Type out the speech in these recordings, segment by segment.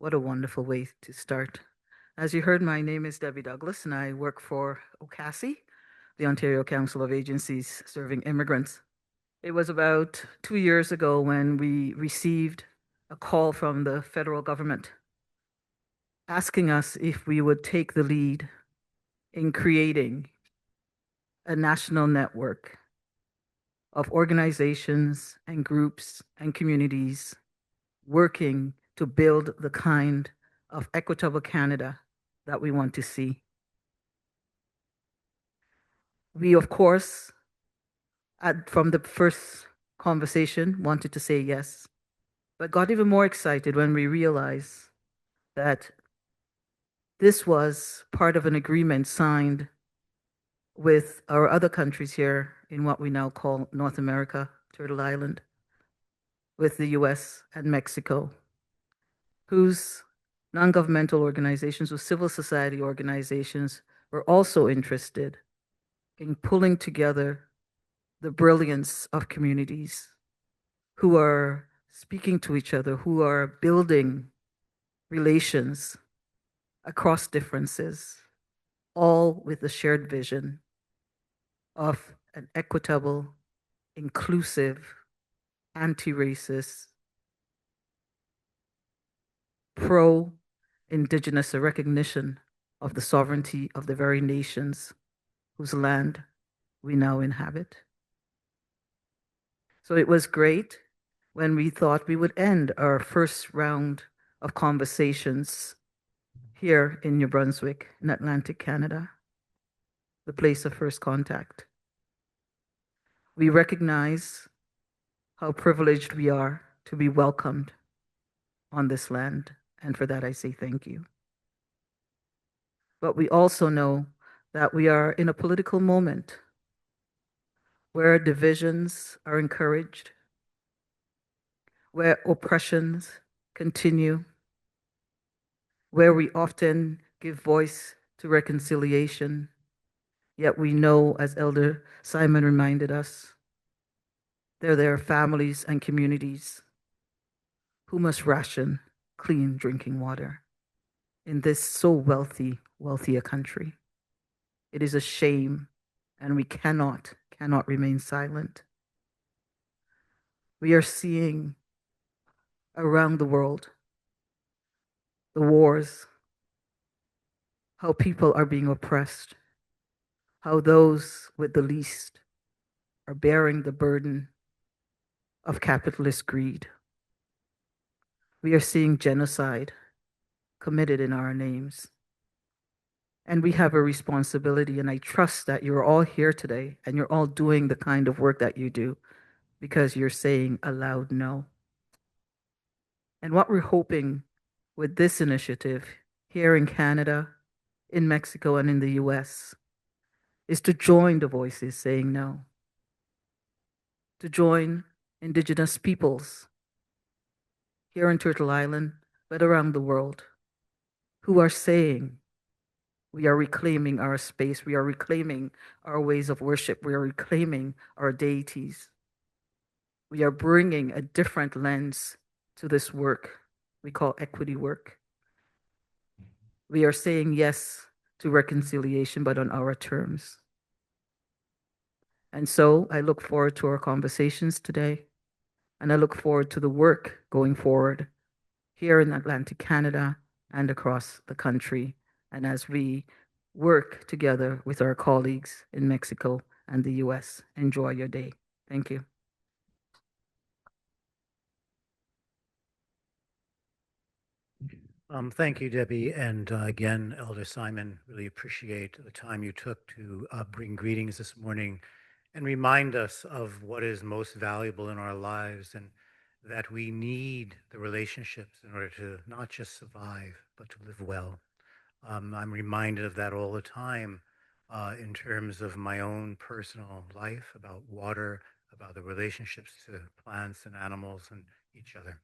What a wonderful way to start. As you heard, my name is Debbie Douglas, and I work for OCASI, the Ontario Council of Agencies Serving Immigrants. It was about 2 years ago when we received a call from the federal government asking us if we would take the lead in creating a national network of organizations and groups and communities working to build the kind of equitable Canada that we want to see. We, of course, from the first conversation, wanted to say yes, but got even more excited when we realized that this was part of an agreement signed with our other countries here in what we now call North America, Turtle Island, with the US and Mexico, whose non-governmental organizations or civil society organizations were also interested in pulling together the brilliance of communities who are speaking to each other, who are building relations across differences, all with the shared vision of an equitable, inclusive, anti-racist, pro-Indigenous recognition of the sovereignty of the very nations whose land we now inhabit. So it was great when we thought we would end our first round of conversations here in New Brunswick, in Atlantic Canada, the place of first contact. We recognize how privileged we are to be welcomed on this land, and for that I say thank you. But we also know that we are in a political moment where divisions are encouraged, where oppressions continue, where we often give voice to reconciliation, yet we know, as Elder Simon reminded us, there are families and communities who must ration clean drinking water in this so wealthy a country. It is a shame, and we cannot remain silent. We are seeing around the world the wars, how people are being oppressed, how those with the least are bearing the burden of capitalist greed. We are seeing genocide committed in our names. And we have a responsibility, and I trust that you're all here today and you're all doing the kind of work that you do because you're saying a loud no. And what we're hoping with this initiative here in Canada, in Mexico, and in the US is to join the voices saying no, to join Indigenous peoples here in Turtle Island, but around the world, who are saying we are reclaiming our space, we are reclaiming our ways of worship, we are reclaiming our deities. We are bringing a different lens to this work we call equity work. We are saying yes to reconciliation, but on our terms. And so I look forward to our conversations today, and I look forward to the work going forward here in Atlantic Canada and across the country, and as we work together with our colleagues in Mexico and the US. Enjoy your day. Thank you. Thank you, Debbie. And again, Elder Simon, really appreciate the time you took to bring greetings this morning and remind us of what is most valuable in our lives and that we need the relationships in order to not just survive, but to live well. I'm reminded of that all the time in terms of my own personal life, about water, about the relationships to plants and animals and each other.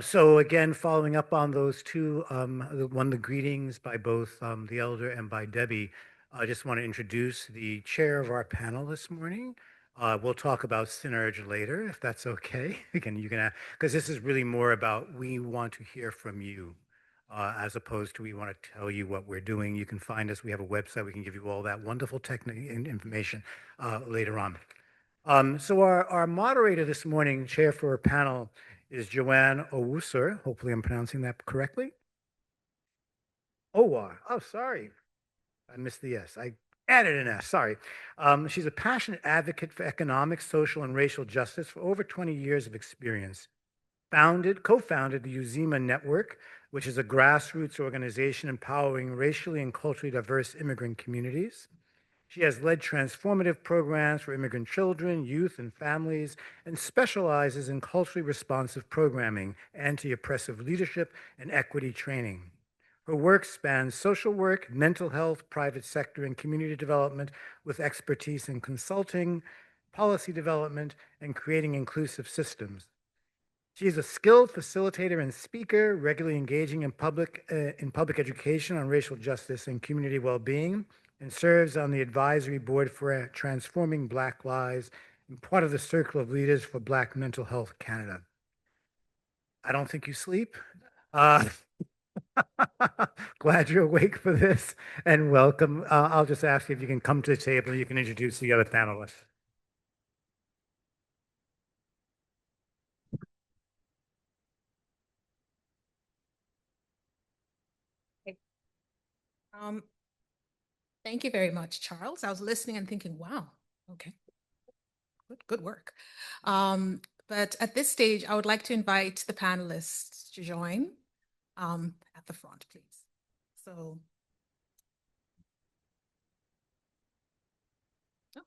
So again, following up on those two, the greetings by both the elder and by Debbie, I just want to introduce the chair of our panel this morning, We'll talk about CNERJ later, if that's okay. Again, you can, because this is really more about we want to hear from you, as opposed to we want to tell you what we're doing. You can find us. We have a website. We can give you all that wonderful technical information later on. So our moderator this morning, chair for our panel, is Joanne Owuser. Hopefully, I'm pronouncing that correctly. Owar. Oh, sorry. I missed the S. I added an S, sorry. She's a passionate advocate for economic, social, and racial justice for over 20 years of experience. Co-founded the Uzima Network, which is a grassroots organization empowering racially and culturally diverse immigrant communities. She has led transformative programs for immigrant children, youth, and families, and specializes in culturally responsive programming, anti-oppressive leadership, and equity training. Her work spans social work, mental health, private sector, and community development with expertise in consulting, policy development, and creating inclusive systems. She is a skilled facilitator and speaker, regularly engaging in public education on racial justice and community well-being, and serves on the advisory board for Transforming Black Lives and part of the Circle of Leaders for Black Mental Health Canada. I don't think you sleep. Uh, Glad you're awake for this, and welcome. I'll just ask you if you can come to the table and you can introduce the other panelists. Um, Thank you very much, Charles. I was listening and thinking, wow, okay, good work. But at this stage, I would like to invite the panelists to join at the front, please. So. Oh.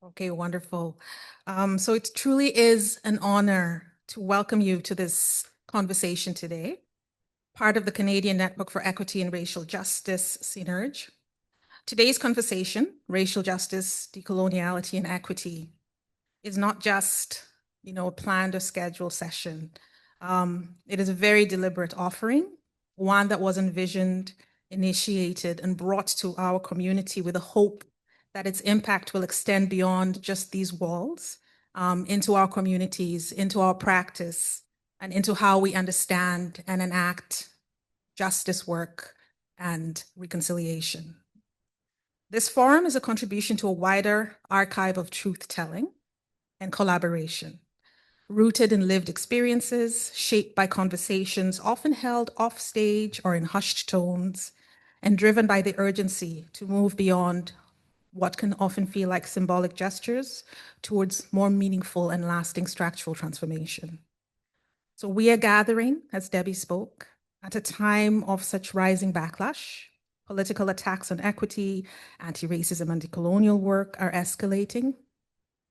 Okay, wonderful. So it truly is an honor to welcome you to this conversation today, part of the Canadian Network for Equity and Racial Justice, CNERJ. Today's conversation, racial justice, decoloniality, and equity, is not just, a planned or scheduled session. It is a very deliberate offering, one that was envisioned, initiated, and brought to our community with a hope that its impact will extend beyond just these walls, into our communities, into our practice, and into how we understand and enact justice work and reconciliation. This forum is a contribution to a wider archive of truth-telling and collaboration, rooted in lived experiences, shaped by conversations often held off stage or in hushed tones, and driven by the urgency to move beyond what can often feel like symbolic gestures towards more meaningful and lasting structural transformation. So we are gathering, as Debbie spoke, at a time of such rising backlash. Political attacks on equity, anti-racism, and decolonial work are escalating.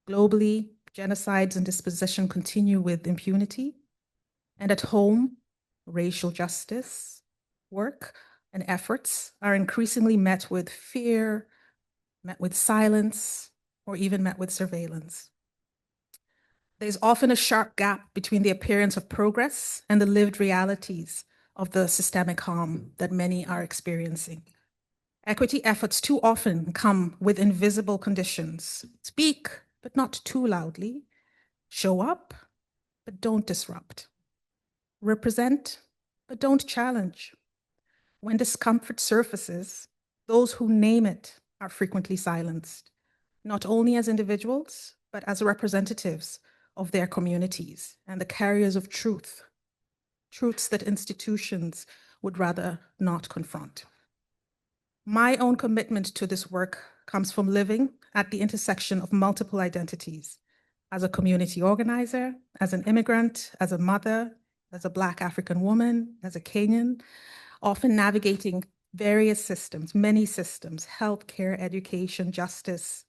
Globally, genocides and dispossession continue with impunity. And at home, racial justice work and efforts are increasingly met with fear, met with silence, or even met with surveillance. There's often a sharp gap between the appearance of progress and the lived realities of the systemic harm that many are experiencing. Equity efforts too often come with invisible conditions. Speak, but not too loudly. Show up, but don't disrupt. Represent, but don't challenge. When discomfort surfaces, those who name it are frequently silenced, not only as individuals, but as representatives of their communities and the carriers of truth, truths that institutions would rather not confront. My own commitment to this work comes from living at the intersection of multiple identities as a community organizer, as an immigrant, as a mother, as a Black African woman, as a Kenyan, often navigating various systems, many systems, healthcare, education, justice,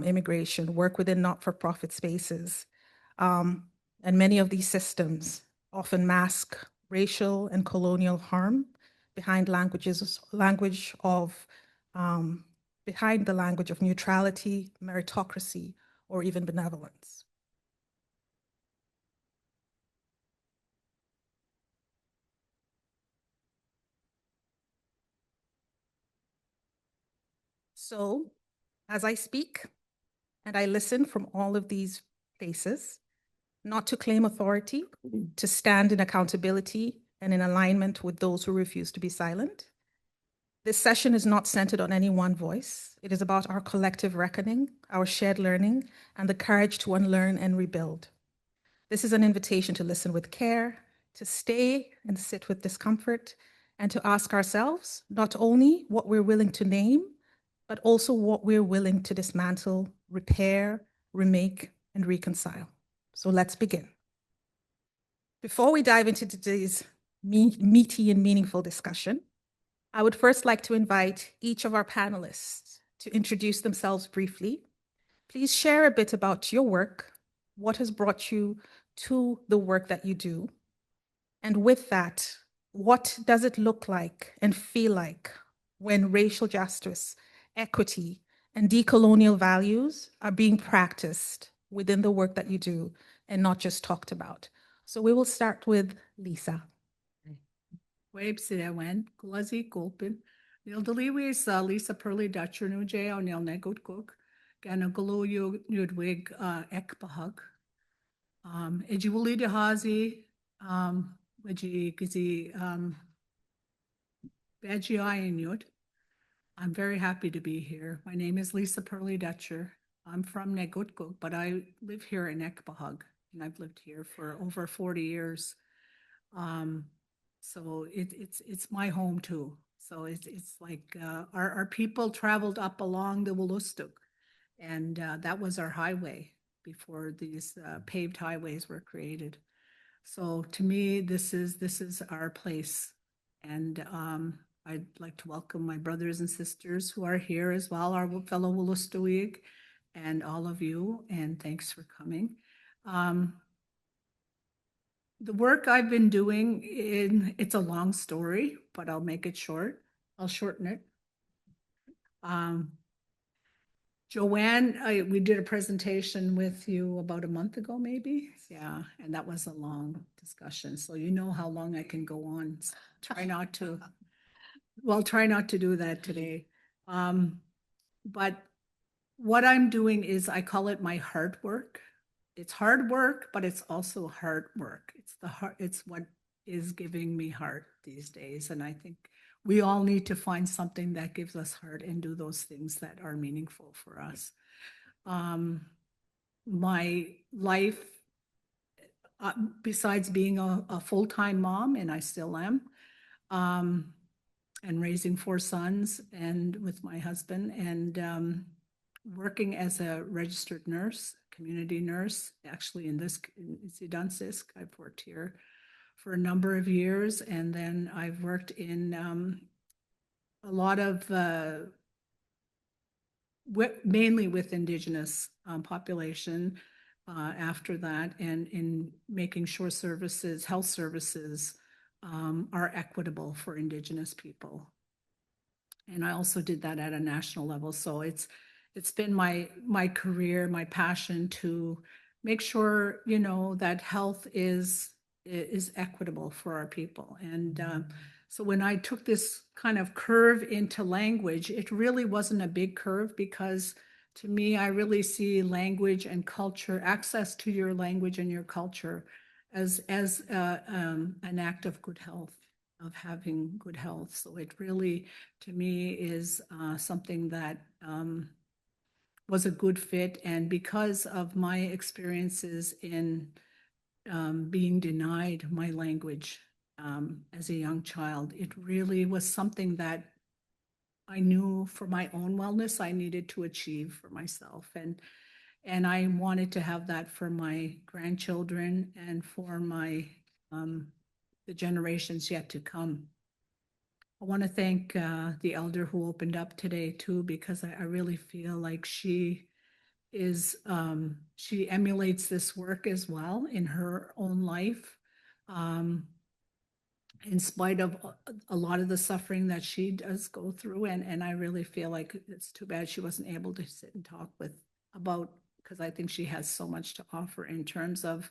immigration, work within not-for-profit spaces. And many of these systems often mask racial and colonial harm behind behind the language of neutrality, meritocracy, or even benevolence. So, as I speak and I listen from all of these places, not to claim authority, to stand in accountability and in alignment with those who refuse to be silent. This session is not centered on any one voice. It is about our collective reckoning, our shared learning, and the courage to unlearn and rebuild. This is an invitation to listen with care, to stay and sit with discomfort, and to ask ourselves not only what we're willing to name, but also what we're willing to dismantle, repair, remake, and reconcile. So let's begin. Before we dive into today's meaty and meaningful discussion, I would first like to invite each of our panelists to introduce themselves briefly. Please share a bit about your work, what has brought you to the work that you do, and with that, what does it look like and feel like when racial justice, equity, and decolonial values are being practiced within the work that you do and not just talked about. So we will start with Lisa. Web Sidawan, Gulazi Gulpin, Neil Deliwis, Lisa Pearly Dutcher, New Jay, Neil Negut Cook, Ganagulu Yudwig Ekbahug, Ejiwuli Dehazi, Waji Gizi Baji Yud. I'm very happy to be here. My name is Lisa Pearly Dutcher. I'm from Negutkuk, but I live here in Ekbahug, and I've lived here for over 40 years. So it's my home too. So it's like our people traveled up along the Wooloostook, and that was our highway before these paved highways were created. So to me, this is our place, and I'd like to welcome my brothers and sisters who are here as well, our fellow Wooloostoig, and all of you, and thanks for coming. The work I've been doing it's a long story, but I'll make it short. I'll shorten it. Joanne, we did a presentation with you about a month ago, maybe. Yeah, and that was a long discussion. So you know how long I can go on. Try not to. Well, try not to do that today. But what I'm doing is I call it my hard work. It's hard work, but it's also hard work. It's what is giving me heart these days. And I think we all need to find something that gives us heart and do those things that are meaningful for us. My life, besides being a full-time mom, and I still am, and raising 4 sons and with my husband, and working as a registered nurse, community nurse, actually in Sidansisk. I've worked here for a number of years, and then I've worked in a lot of mainly with Indigenous population after that, and in making sure health services are equitable for Indigenous people. And I also did that at a national level. So it's been my career, my passion to make sure, that health is equitable for our people. And so when I took this kind of curve into language, it really wasn't a big curve, because to me, I really see language and culture, access to your language and your culture as an act of good health, of having good health. So it really, to me, is something that was a good fit. And because of my experiences in being denied my language as a young child, it really was something that I knew for my own wellness I needed to achieve for myself. And I wanted to have that for my grandchildren and for my, the generations yet to come. I want to thank the elder who opened up today too, because I really feel like she is, she emulates this work as well in her own life. In spite of a lot of the suffering that she does go through. And I really feel like it's too bad she wasn't able to sit and talk with about, because I think she has so much to offer in terms of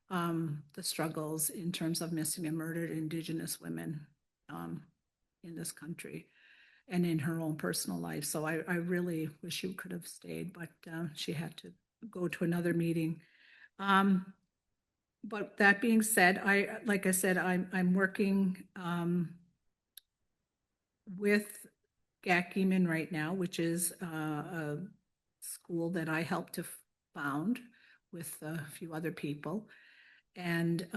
the struggles, in terms of missing and murdered Indigenous women in this country and in her own personal life. So I really wish she could have stayed, but she had to go to another meeting. But that being said, like I said, I'm working with Gakiman right now, which is a school that I helped to found with a few other people. And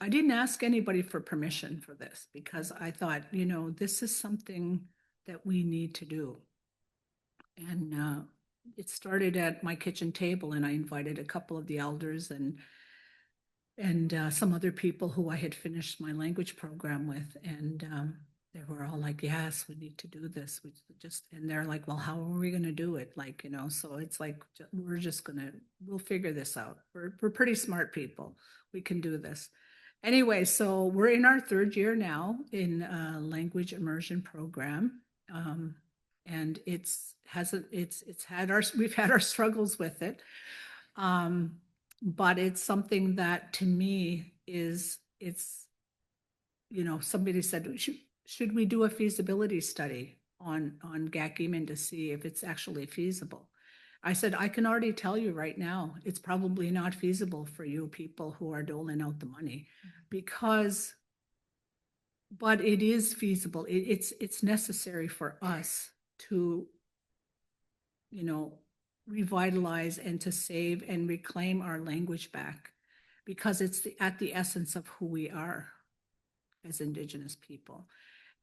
I didn't ask anybody for permission for this because I thought, this is something that we need to do. And it started at my kitchen table, and I invited a couple of the elders and some other people who I had finished my language program with. And they were all like, yes, we need to do this. And they're like, well, how are we going to do it? So it's like, we'll figure this out. We're pretty smart people. We can do this. Anyway, so we're in our third year now in a language immersion program. And we've had our struggles with it. But it's something that to me somebody said, should we do a feasibility study on Gakiman to see if it's actually feasible? I said, I can already tell you right now, it's probably not feasible for you people who are doling out the money but it is feasible. It's necessary for us to, revitalize and to save and reclaim our language back, because it's at the essence of who we are as Indigenous people.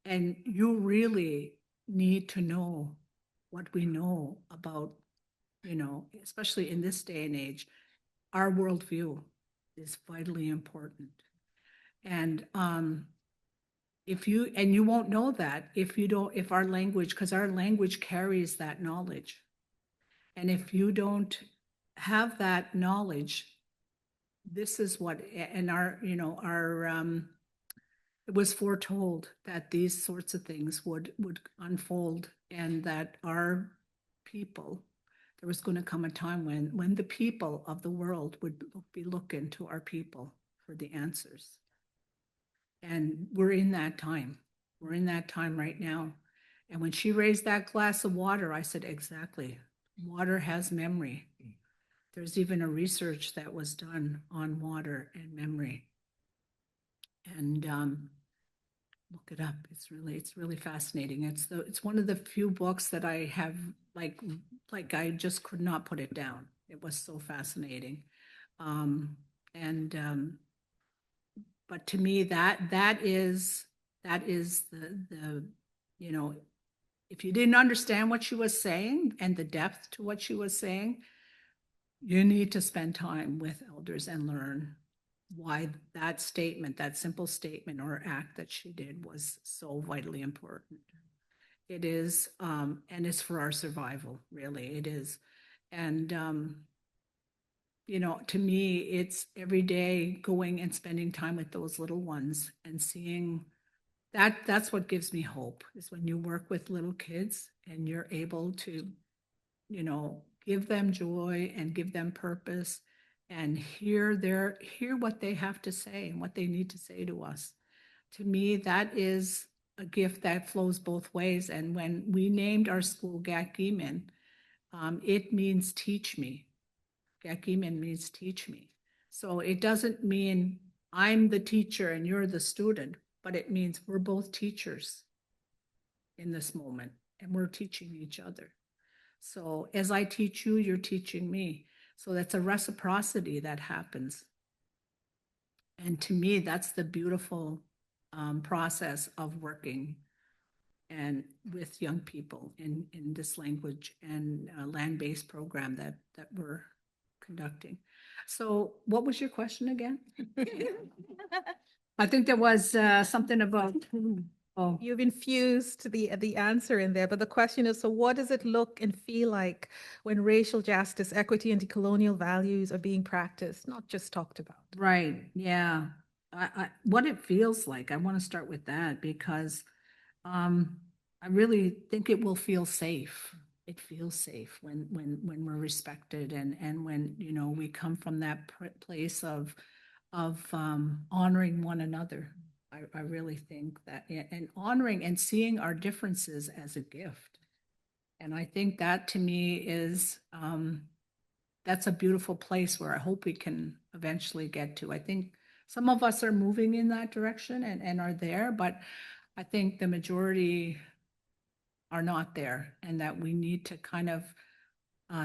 And you really need to know what we know about, especially in this day and age. Our worldview is vitally important. And you won't know that if our language, because our language carries that knowledge. And if you don't have that knowledge, this is what, and it was foretold that these sorts of things would unfold, and that our people, there was going to come a time when the people of the world would be looking to our people for the answers. And we're in that time. We're in that time right now. And when she raised that glass of water, I said, exactly. Water has memory. There's even a research that was done on water and memory. And look it up. It's really fascinating. It's one of the few books that I have like I just could not put it down. It was so fascinating. But to me, that is the if you didn't understand what she was saying and the depth to what she was saying, you need to spend time with elders and learn why that statement, that simple statement or act that she did, was so vitally important. It is, and it's for our survival, really, it is. And, to me, it's every day going and spending time with those little ones and seeing that's what gives me hope, is when you work with little kids and you're able to, give them joy and give them purpose and hear what they have to say and what they need to say to us. To me, that is a gift that flows both ways. And when we named our school Gakiman, it means teach me. Gakiman means teach me. So it doesn't mean I'm the teacher and you're the student, but it means we're both teachers in this moment, and we're teaching each other. So as I teach you, you're teaching me. So that's a reciprocity that happens. And to me, that's the beautiful process of working and with young people in this language and land-based program that we're conducting. So what was your question again? I think there was something about, oh, You've infused the answer in there, but the question is, so what does it look and feel like when racial justice, equity, and decolonial values are being practiced, not just talked about? right, yeah. What it feels like, I want to start with that because um, I really think it will feel safe. It feels safe when we're respected and when, you know, we come from that place of honoring one another. I really think that, and honoring and seeing our differences as a gift. And I think that to me is, that's a beautiful place where I hope we can eventually get to. I think some of us are moving in that direction and are there, but I think the majority are not there, and that we need to kind of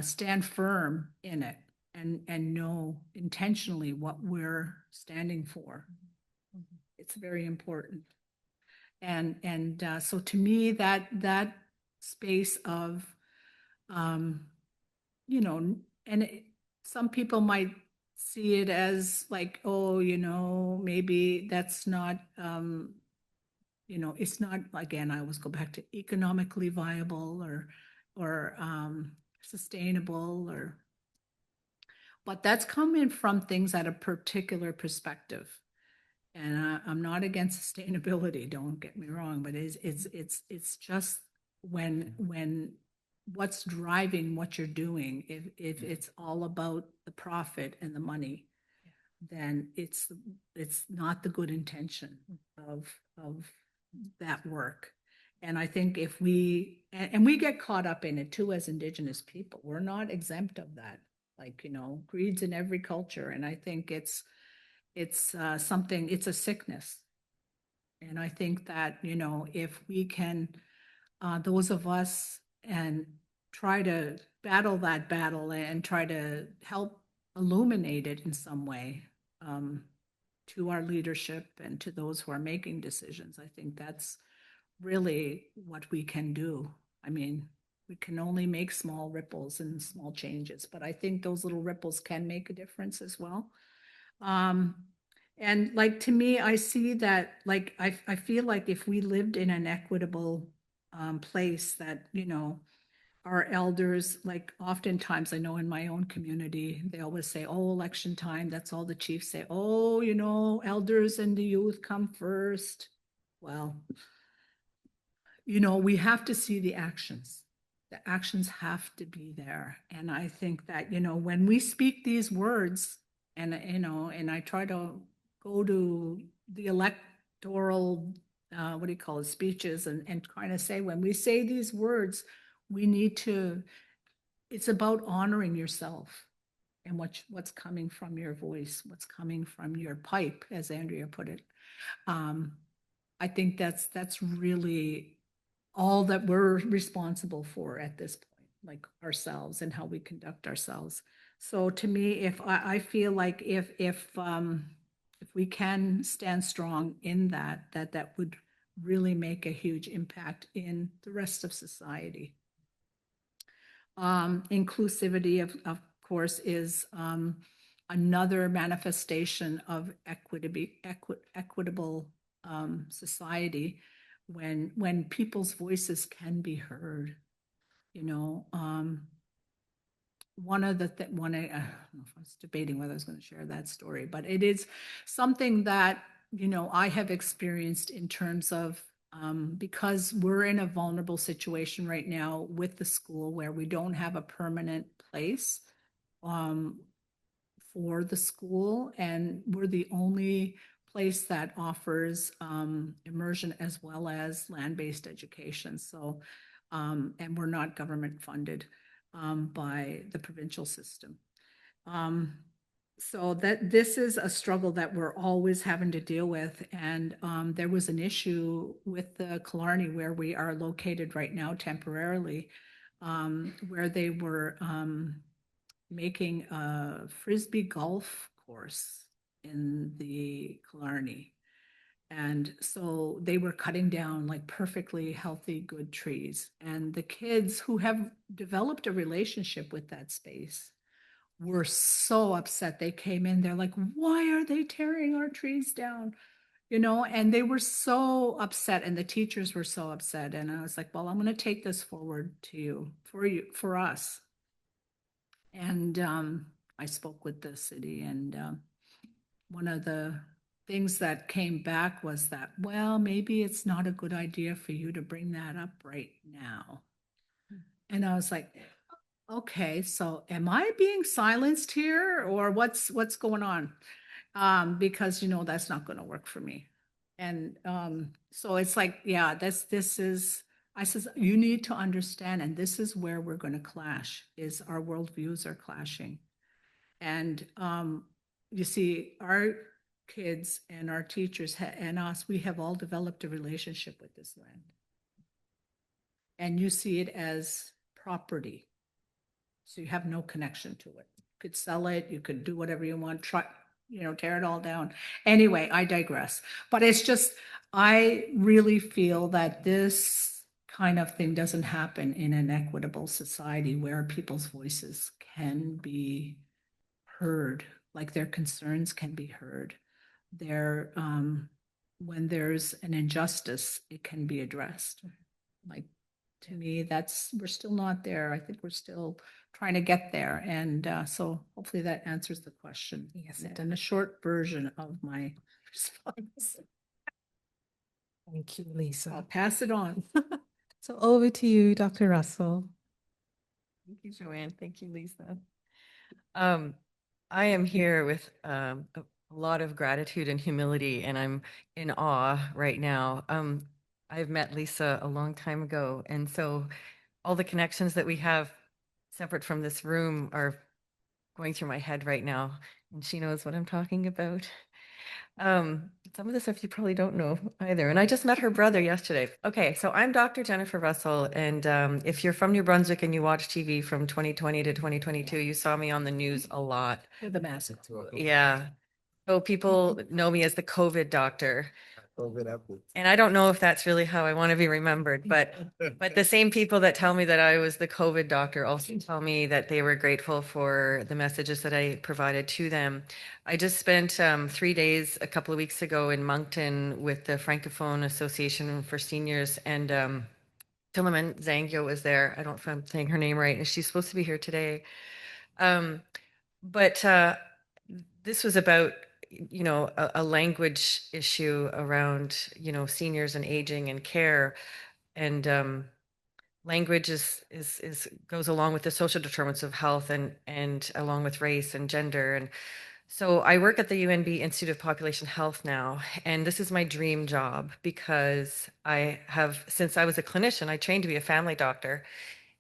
stand firm in it and know intentionally what we're standing for. Mm-hmm. It's very important. And so to me, that space of, um, you know, and some people might see it as like, oh, you know, maybe that's not, you know, it's not, again, I always go back to economically viable or sustainable, or, but that's coming from things at a particular perspective. And I'm not against sustainability, don't get me wrong, but it's just when what's driving what you're doing, if it's all about the profit and the money, then it's not the good intention of that work. And I think if we, and we get caught up in it too as Indigenous people, we're not exempt of that. Like, you know, greed's in every culture. And I think it's something, it's a sickness. And I think that, you know, if we can, those of us, and try to battle that battle and try to help illuminate it in some way, to our leadership and to those who are making decisions, I think that's really what we can do. I mean, we can only make small ripples and small changes, but I think those little ripples can make a difference as well. Um, and like, to me, I see that, like, I feel like if we lived in an equitable place, that, you know, our elders, like oftentimes I know in my own community, they always say, oh, election time, that's all the chiefs say. Oh, you know, elders and the youth come first. Well, you know, we have to see the actions. The actions have to be there. And I think that, you know, when we speak these words, and, you know, and I try to go to the electoral, what do you call it, speeches, and kind of say, when we say these words, we need to, it's about honoring yourself and what's coming from your voice, what's coming from your pipe, as Andrea put it. I think that's really all that we're responsible for at this point, like ourselves and how we conduct ourselves. So to me, if I feel like if we can stand strong in that would really make a huge impact in the rest of society. Inclusivity, of course, is another manifestation of equitable society, when people's voices can be heard. You know, one of the one, I don't know if I was debating whether I was going to share that story, but it is something that, you know, I have experienced in terms of, because we're in a vulnerable situation right now with the school where we don't have a permanent place for the school, and we're the only place that offers immersion as well as land-based education. So, and we're not government funded by the provincial system. So that this is a struggle that we're always having to deal with. And there was an issue with the Killarney, where we are located right now temporarily, where they were making a Frisbee golf course in the Killarney. And so they were cutting down like perfectly healthy, good trees. And the kids who have developed a relationship with that space were so upset. They came in, they're like, why are they tearing our trees down? And they were so upset, and the teachers were so upset. And I was like, well, I'm going to take this forward to you, for us. And I spoke with the city, and one of the things that came back was that, well, maybe it's not a good idea for you to bring that up right now. And I was like, okay, so am I being silenced here, or what's going on? Because that's not going to work for me. And so it's like, yeah, this is, I says, you need to understand, and this is where we're going to clash, is our worldviews are clashing. And you see, our kids and our teachers and us, we have all developed a relationship with this land. And you see it as property. So you have no connection to it. You could sell it, you could do whatever you want, try, tear it all down. Anyway, I digress. But it's just, I really feel that this kind of thing doesn't happen in an equitable society where people's voices can be heard, like their concerns can be heard. Their when there's an injustice, it can be addressed. Like, to me, we're still not there. I think we're still trying to get there. And so hopefully that answers the question. Yes, it And a short version of my response. Thank you, Lisa. I'll pass it on. So over to you, Dr. Russell. Thank you, Joanne. Thank you, Lisa. I am here with a lot of gratitude and humility, and I'm in awe right now. I've met Lisa a long time ago, and so all the connections that we have separate from this room are going through my head right now, and she knows what I'm talking about. Some of the stuff you probably don't know either. And I just met her brother yesterday. Okay, so I'm Dr. Jennifer Russell, and if you're from New Brunswick and you watch TV from 2020 to 2022, you saw me on the news a lot. The massive. Yeah. So people know me as the COVID doctor. And I don't know if that's really how I want to be remembered, but the same people that tell me that I was the COVID doctor also tell me that they were grateful for the messages that I provided to them. I just spent 3 days a couple of weeks ago in Moncton with the Francophone Association for Seniors, and Tiliman Zangyo was there. I don't know if I'm saying her name right, and she's supposed to be here today. But this was about a language issue around seniors and aging and care, and language is goes along with the social determinants of health and along with race and gender. And so I work at the UNB Institute of Population Health now, and this is my dream job because since I was a clinician, I trained to be a family doctor.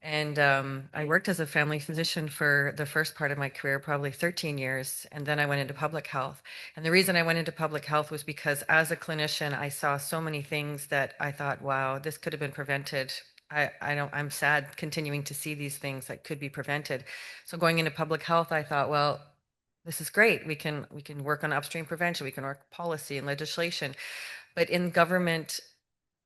And I worked as a family physician for the first part of my career, probably 13 years. And then I went into public health. And the reason I went into public health was because as a clinician, I saw so many things that I thought, wow, this could have been prevented. I'm sad continuing to see these things that could be prevented. So going into public health, I thought, well, this is great. We can work on upstream prevention. We can work policy and legislation. But in government,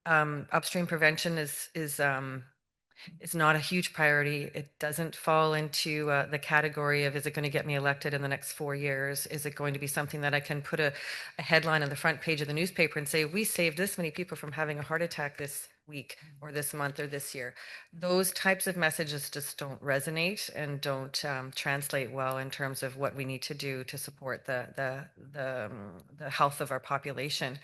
upstream prevention is not a huge priority. It doesn't fall into the category of, is it going to get me elected in the next 4 years? Is it going to be something that I can put a headline on the front page of the newspaper and say, we saved this many people from having a heart attack this week or this month or this year? Those types of messages just don't resonate and don't translate well in terms of what we need to do to support the health of our population.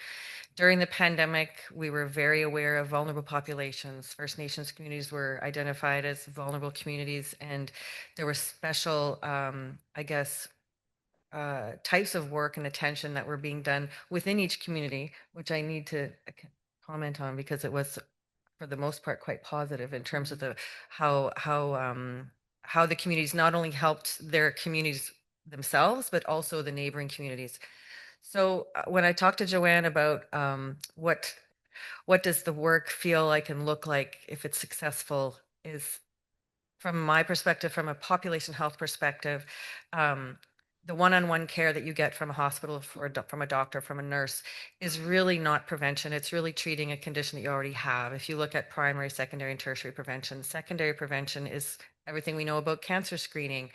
During the pandemic, we were very aware of vulnerable populations. First Nations communities were identified as vulnerable communities, and there were special, types of work and attention that were being done within each community, which I need to comment on because it was, for the most part, quite positive in terms of how the communities not only helped their communities themselves, but also the neighboring communities. So when I talked to Joanne about what does the work feel like and look like if it's successful, is from my perspective, from a population health perspective, the one-on-one care that you get from a hospital, from a doctor, from a nurse, is really not prevention. It's really treating a condition that you already have. If you look at primary, secondary, and tertiary prevention, secondary prevention is everything we know about cancer screening,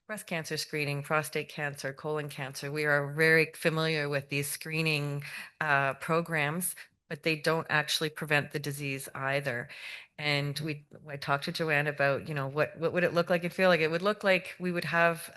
breast cancer screening, prostate cancer, colon cancer. We are very familiar with these screening programs, but they don't actually prevent the disease either. And I talked to Joanne about, what would it look like and feel like? It would look like we'd have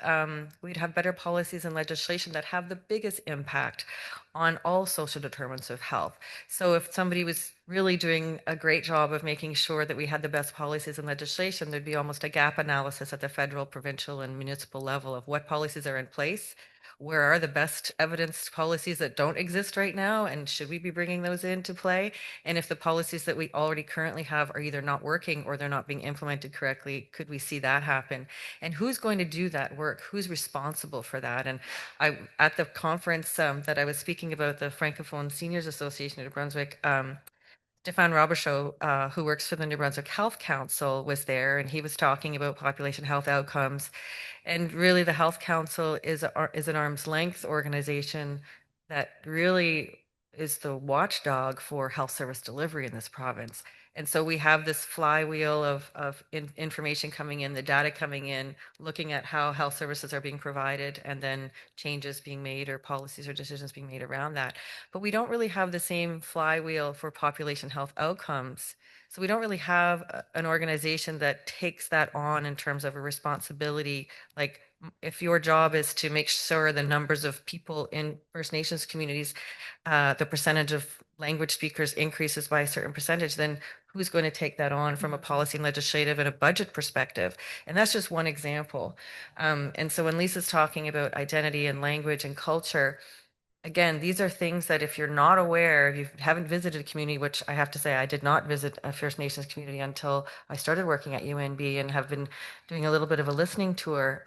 better policies and legislation that have the biggest impact on all social determinants of health. So if somebody was really doing a great job of making sure that we had the best policies and legislation, there'd be almost a gap analysis at the federal, provincial, and municipal level of what policies are in place. Where are the best evidence policies that don't exist right now? And should we be bringing those into play? And if the policies that we already currently have are either not working or they're not being implemented correctly, could we see that happen? And who's going to do that work? Who's responsible for that? And at the conference that I was speaking about, the Francophone Seniors Association of New Brunswick, Stefan Robichaud, who works for the New Brunswick Health Council, was there, and he was talking about population health outcomes. And really, the Health Council is an arm's length organization that really is the watchdog for health service delivery in this province. And so we have this flywheel of information coming in, the data coming in, looking at how health services are being provided, and then changes being made or policies or decisions being made around that. But we don't really have the same flywheel for population health outcomes. So we don't really have an organization that takes that on in terms of a responsibility. Like if your job is to make sure the numbers of people in First Nations communities, the percentage of language speakers increases by a certain percentage, then who's going to take that on from a policy and legislative and a budget perspective? And that's just one example. And so when Lisa's talking about identity and language and culture, again, these are things that if you're not aware, if you haven't visited a community, which I have to say, I did not visit a First Nations community until I started working at UNB, and have been doing a little bit of a listening tour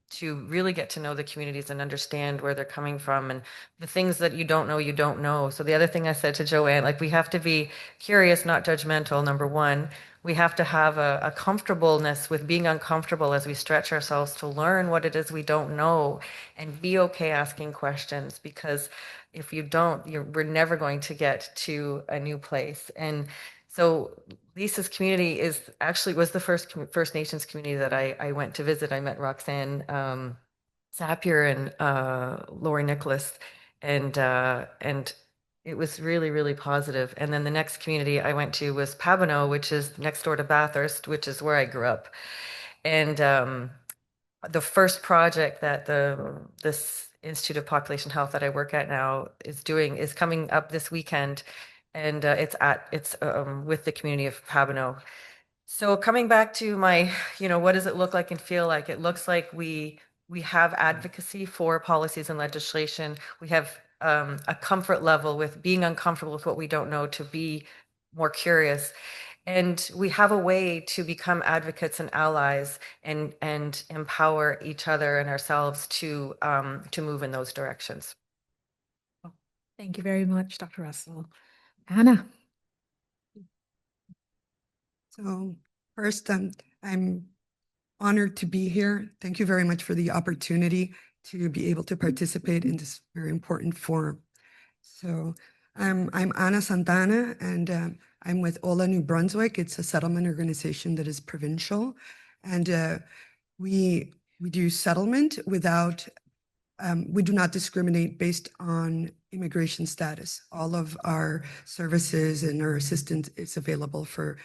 to really get to know the communities and understand where they're coming from, and the things that you don't know, you don't know. So the other thing I said to Joanne, like, we have to be curious, not judgmental, number one. We have to have a comfortableness with being uncomfortable as we stretch ourselves to learn what it is we don't know, and be okay asking questions, because if you don't, we're never going to get to a new place. And so Lisa's community was the first First Nations community that I went to visit. I met Roxanne Zapier and Lori Nicholas, and it was really, really positive. And then the next community I went to was Pabineau, which is next door to Bathurst, which is where I grew up. And the first project that this Institute of Population Health that I work at now is doing is coming up this weekend, and it's with the community of Pabineau. So coming back to my, what does it look like and feel like? It looks like we have advocacy for policies and legislation. We have a comfort level with being uncomfortable with what we don't know, to be more curious. And we have a way to become advocates and allies, and empower each other and ourselves to move in those directions. Thank you very much, Dr. Russell. Anna. So first, I'm honored to be here. Thank you very much for the opportunity to be able to participate in this very important forum. So I'm Ana Santana, and I'm with Ola New Brunswick. It's a settlement organization that is provincial, and we do settlement without, we do not discriminate based on immigration status. All of our services and our assistance is available for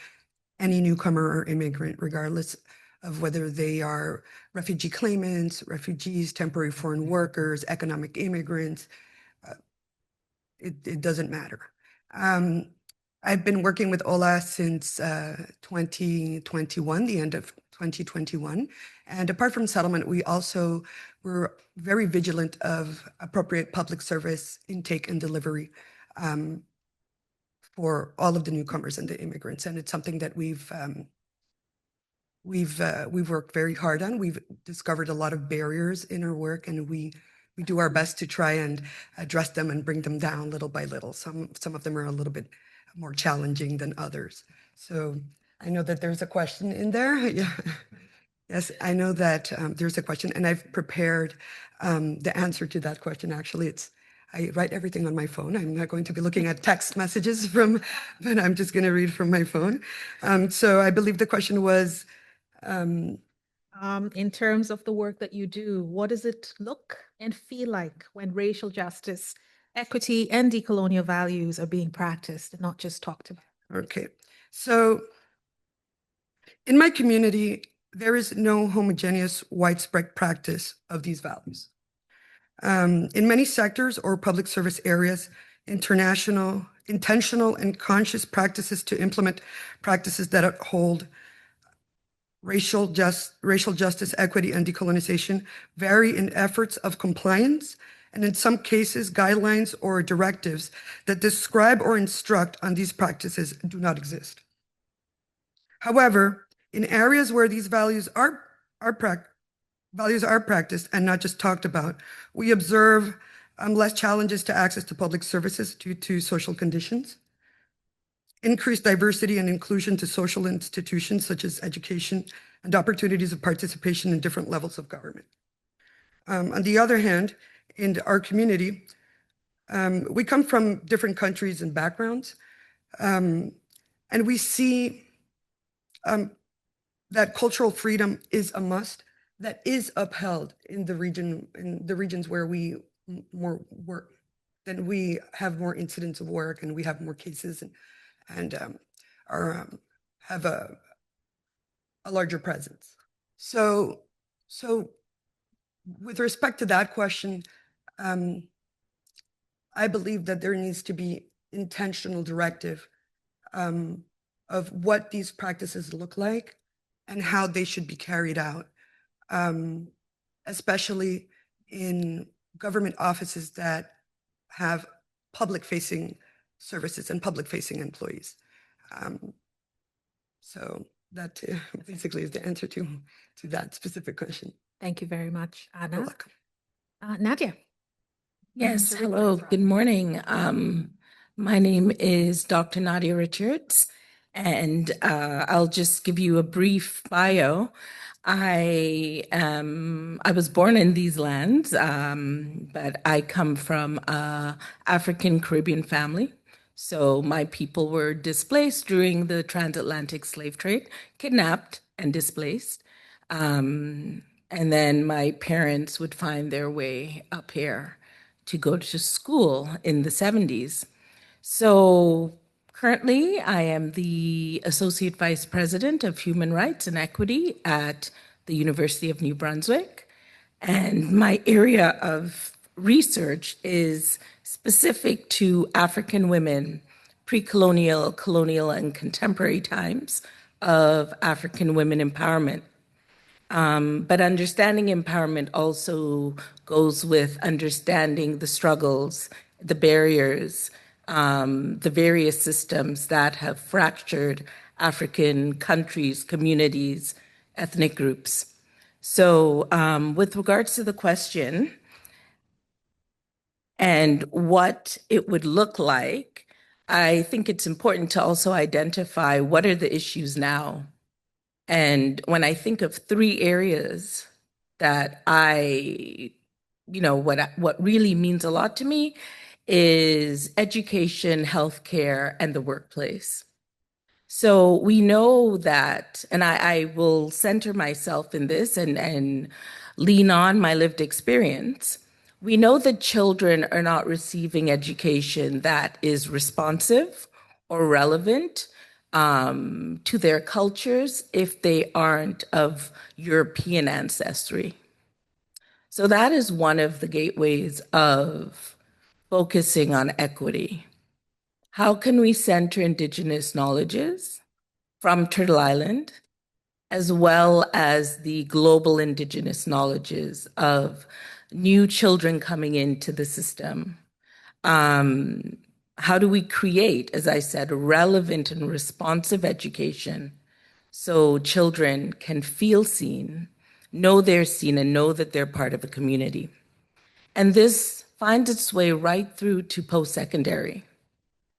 any newcomer or immigrant, regardless of whether they are refugee claimants, refugees, temporary foreign workers, economic immigrants. It doesn't matter. I've been working with OLA since 2021, the end of 2021. And apart from settlement, we also were very vigilant of appropriate public service intake and delivery for all of the newcomers and the immigrants. And it's something that we've worked very hard on. We've discovered a lot of barriers in our work, and we do our best to try and address them and bring them down little by little. Some of them are a little bit more challenging than others. So I know that there's a question in there. Yeah. Yes, I know that there's a question, and I've prepared the answer to that question. Actually, I write everything on my phone. I'm not going to be looking at text messages but I'm just going to read from my phone. So I believe the question was, In terms of the work that you do, what does it look and feel like when racial justice, equity, and decolonial values are being practiced and not just talked about? okay. So in my community, there is no homogeneous widespread practice of these values. In many sectors or public service areas, intentional and conscious practices to implement practices that uphold racial justice, equity, and decolonization vary in efforts of compliance, and in some cases, guidelines or directives that describe or instruct on these practices do not exist. However, in areas where these values are practiced and not just talked about, we observe less challenges to access to public services due to social conditions, increased diversity and inclusion to social institutions such as education, and opportunities of participation in different levels of government. On the other hand, in our community, we come from different countries and backgrounds, and we see that cultural freedom is a must that is upheld in the regions where we more work, then we have more incidents of work and we have more cases and have a larger presence. So with respect to that question, I believe that there needs to be intentional directive of what these practices look like and how they should be carried out, especially in government offices that have public-facing services and public-facing employees. So that basically is the answer to that specific question. Thank you very much, You're Anna. welcome. Nadia. Yes, Mr. hello, Richards. good morning. My name is Dr. Nadia Richards, and I'll just give you a brief bio. I was born in these lands, but I come from a African Caribbean family. So my people were displaced during the transatlantic slave trade, kidnapped and displaced. And then my parents would find their way up here to go to school in the 70s. So currently, I am the Associate Vice President of Human Rights and Equity at the University of New Brunswick. And my area of research is specific to African women, pre-colonial, colonial, and contemporary times of African women empowerment. But understanding empowerment also goes with understanding the struggles, the barriers, the various systems that have fractured African countries, communities, ethnic groups. So with regards to the question and what it would look like, I think it's important to also identify what are the issues now. And when I think of three areas that what really means a lot to me is education, healthcare, and the workplace. So we know that, and I will center myself in this and lean on my lived experience. We know that children are not receiving education that is responsive or relevant to their cultures if they aren't of European ancestry. So that is one of the gateways of focusing on equity. How can we center Indigenous knowledges from Turtle Island, as well as the global Indigenous knowledges of new children coming into the system? How do we create, as I said, relevant and responsive education so children can feel seen, know they're seen, and know that they're part of a community? And this finds its way right through to post-secondary.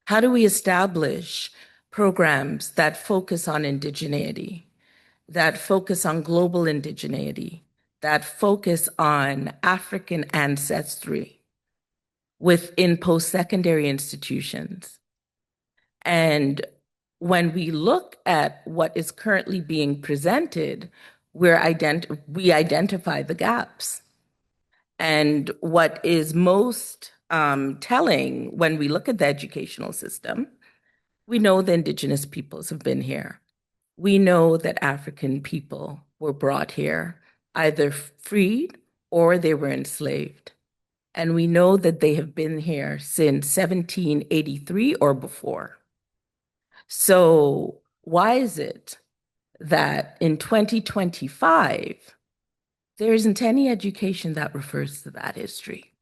How do we establish programs that focus on indigeneity? that focus on global indigeneity, that focus on African ancestry within post-secondary institutions. And when we look at what is currently being presented, we identify the gaps. And what is most telling when we look at the educational system, we know the indigenous peoples have been here. We know that African people were brought here, either freed or they were enslaved. And we know that they have been here since 1783 or before. So why is it that in 2025, there isn't any education that refers to that history?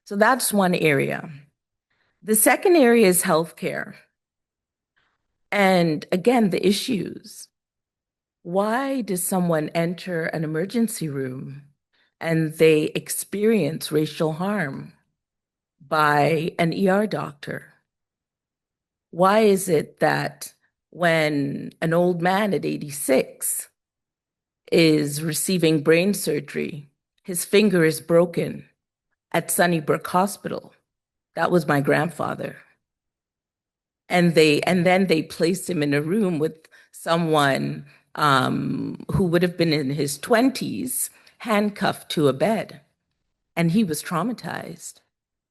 So that's one area. The second area is healthcare. And again, the issues. Why does someone enter an emergency room and they experience racial harm by an ER doctor? Why is it that when an old man at 86 is receiving brain surgery, his finger is broken at Sunnybrook Hospital? That was my grandfather. And then they placed him in a room with someone who would have been in his 20s, handcuffed to a bed, and he was traumatized.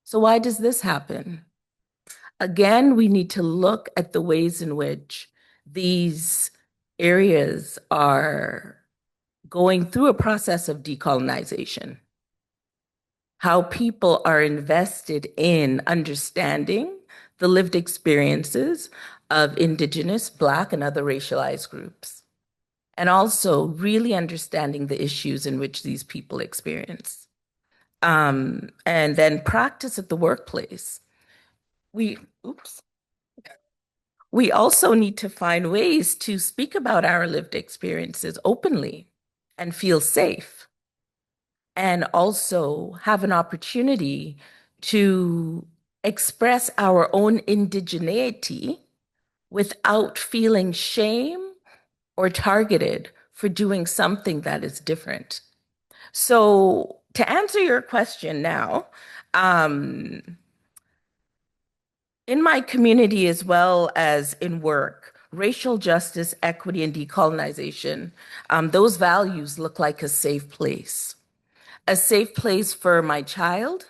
So why does this happen? Again, we need to look at the ways in which these areas are going through a process of decolonization, how people are invested in understanding the lived experiences of Indigenous, Black, and other racialized groups, and also really understanding the issues in which these people experience. And then practice at the workplace. We also need to find ways to speak about our lived experiences openly and feel safe, and also have an opportunity to express our own indigeneity without feeling shame or targeted for doing something that is different. So to answer your question now, in my community as well as in work, racial justice, equity, and decolonization, those values look like a safe place. A safe place for my child,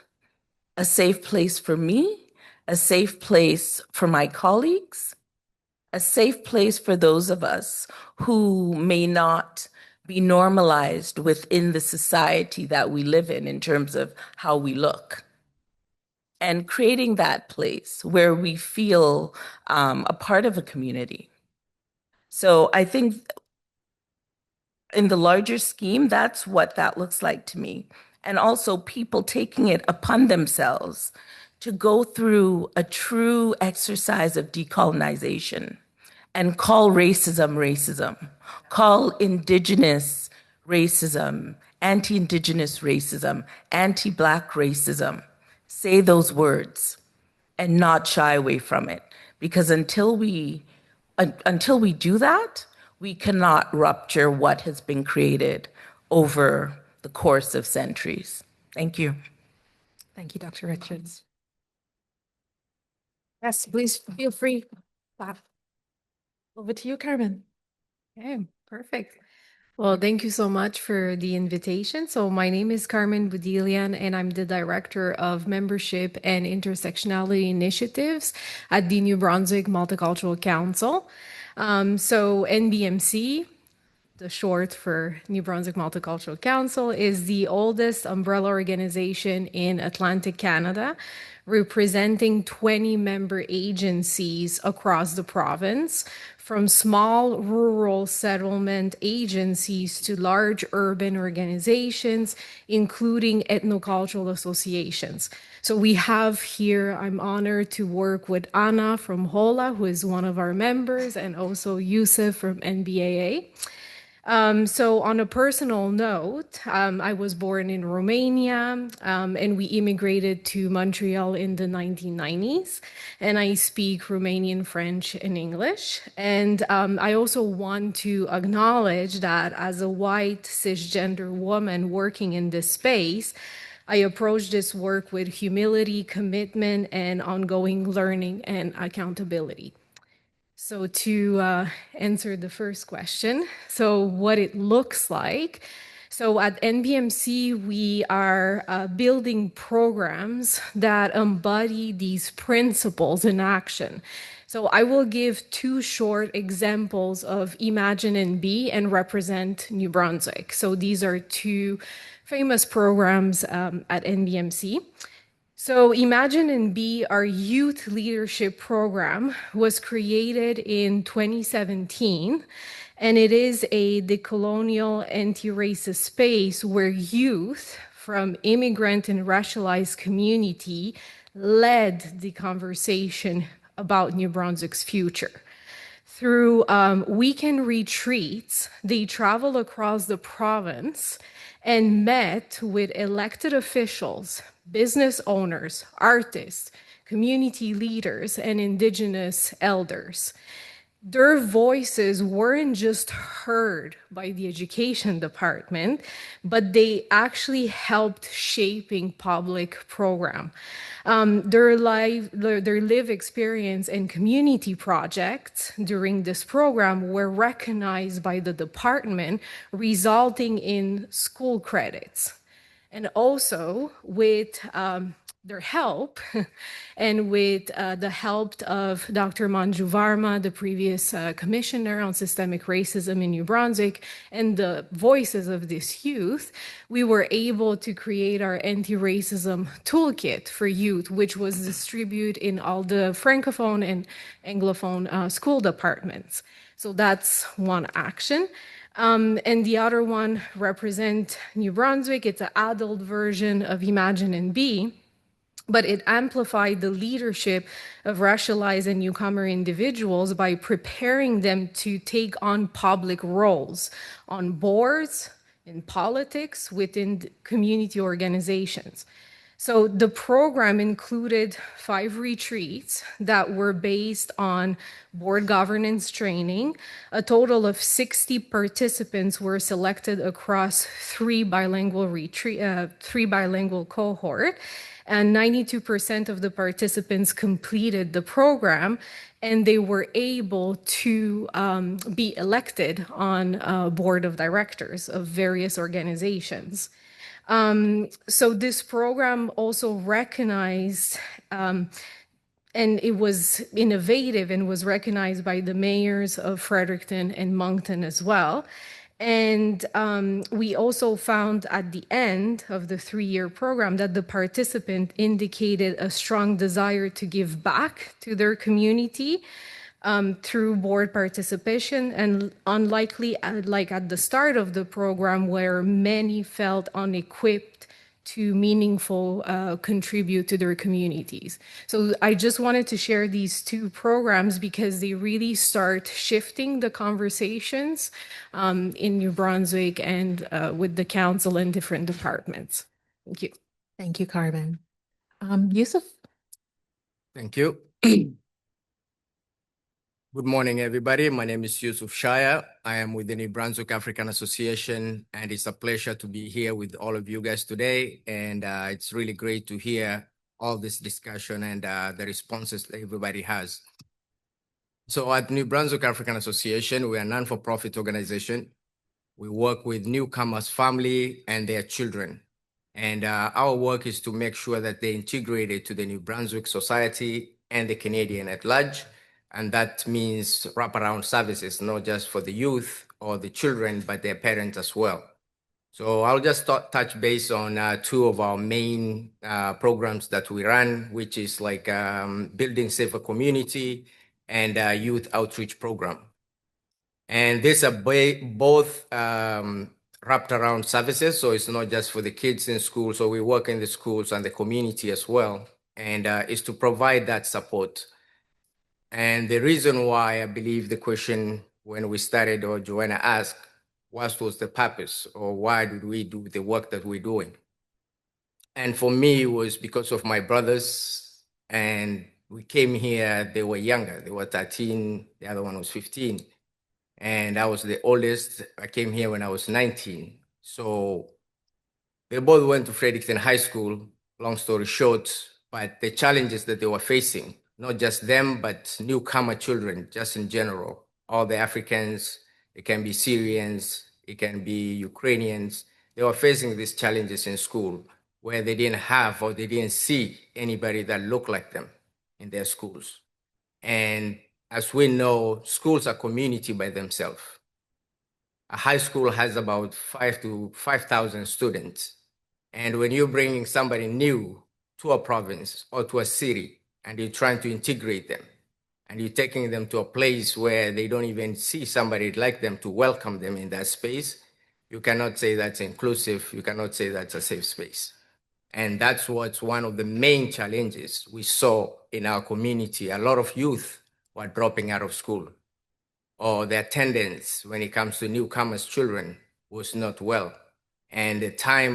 a safe place for me, a safe place for my colleagues, a safe place for those of us who may not be normalized within the society that we live in terms of how we look. And creating that place where we feel a part of a community. So I think in the larger scheme, that's what that looks like to me. And also people taking it upon themselves to go through a true exercise of decolonization and call racism racism, call Indigenous racism, anti-Indigenous racism, anti-Black racism. Say those words and not shy away from it. Because until we do that, we cannot rupture what has been created over the course of centuries. Thank you. Thank you, Dr. Richards. Yes, please feel free. Over to you, Carmen. Okay, perfect. Well, thank you so much for the invitation. So my name is Carmen Budilian, and I'm the Director of Membership and Intersectionality Initiatives at the New Brunswick Multicultural Council. So NBMC, the short for New Brunswick Multicultural Council, is the oldest umbrella organization in Atlantic Canada, representing 20 member agencies across the province, from small rural settlement agencies to large urban organizations, including ethnocultural associations. So we have here, I'm honored to work with Anna from HOLA, who is one of our members, and also Yusuf from NBAA. So on a personal note, I was born in Romania, and we immigrated to Montreal in the 1990s. And I speak Romanian, French, and English. And I also want to acknowledge that as a white cisgender woman working in this space, I approach this work with humility, commitment, and ongoing learning and accountability. So to answer the first question, so what it looks like. So at NBMC, we are building programs that embody these principles in action. So I will give two short examples of Imagine and Be and Represent New Brunswick. So these are two famous programs at NBMC. So Imagine and Be, our youth leadership program, was created in 2017, and it is a decolonial anti-racist space where youth from immigrant and racialized community led the conversation about New Brunswick's future. Through weekend retreats, they traveled across the province and met with elected officials, business owners, artists, community leaders, and Indigenous elders. Their voices weren't just heard by the education department, but they actually helped shaping public program. Their live experience and community projects during this program were recognized by the department, resulting in school credits. And also with their help and with the help of Dr. Manju Varma, the previous commissioner on systemic racism in New Brunswick, and the voices of this youth, we were able to create our anti-racism toolkit for youth, which was distributed in all the Francophone and Anglophone school departments. So that's one action. And the other one Represent New Brunswick. It's an adult version of Imagine and Be, but it amplified the leadership of racialized and newcomer individuals by preparing them to take on public roles on boards, in politics, within community organizations. So the program included 5 retreats that were based on board governance training. A total of 60 participants were selected across 3 bilingual cohort, and 92% of the participants completed the program, and they were able to be elected on a board of directors of various organizations. So this program also recognized, and it was innovative and was recognized by the mayors of Fredericton and Moncton as well. And we also found at the end of the 3-year program that the participant indicated a strong desire to give back to their community through board participation, and unlikely, like at the start of the program, where many felt unequipped to meaningful contribute to their communities. So I just wanted to share these 2 programs because they really start shifting the conversations in New Brunswick and with the council and different departments. Thank you. Thank you, Carmen. Yusuf? Thank you. Good morning, everybody. My name is Yusuf Shaya. I am with the New Brunswick African Association, and it's a pleasure to be here with all of you guys today. And it's really great to hear all this discussion and the responses that everybody has. So at New Brunswick African Association, we are a non-for-profit organization. We work with newcomers' family and their children. And our work is to make sure that they're integrated to the New Brunswick society and the Canadian at large. And that means wraparound services, not just for the youth or the children, but their parents as well. So I'll just touch base on 2 of our main programs that we run, which is like Building Safer Community and Youth Outreach Program. And these are both wrapped around services. So it's not just for the kids in school. So we work in the schools and the community as well. And is to provide that support. And the reason why I believe the question when we started, or Joanna asked, what was the purpose, or why did we do the work that we're doing? And for me, it was because of my brothers, and we came here, they were younger. They were 13, the other one was 15. And I was the oldest. I came here when I was 19. So they both went to Fredericton High School, long story short, but the challenges that they were facing, not just them, but newcomer children, just in general, all the Africans, it can be Syrians, it can be Ukrainians, they were facing these challenges in school where they didn't have or they didn't see anybody that looked like them in their schools. And as we know, schools are community by themselves. A high school has about 5,000 students. And when you're bringing somebody new to a province or to a city and you're trying to integrate them and you're taking them to a place where they don't even see somebody like them to welcome them in that space, you cannot say that's inclusive. You cannot say that's a safe space. And that's what's one of the main challenges we saw in our community. A lot of youth were dropping out of school, or the attendance when it comes to newcomers' children was not well. And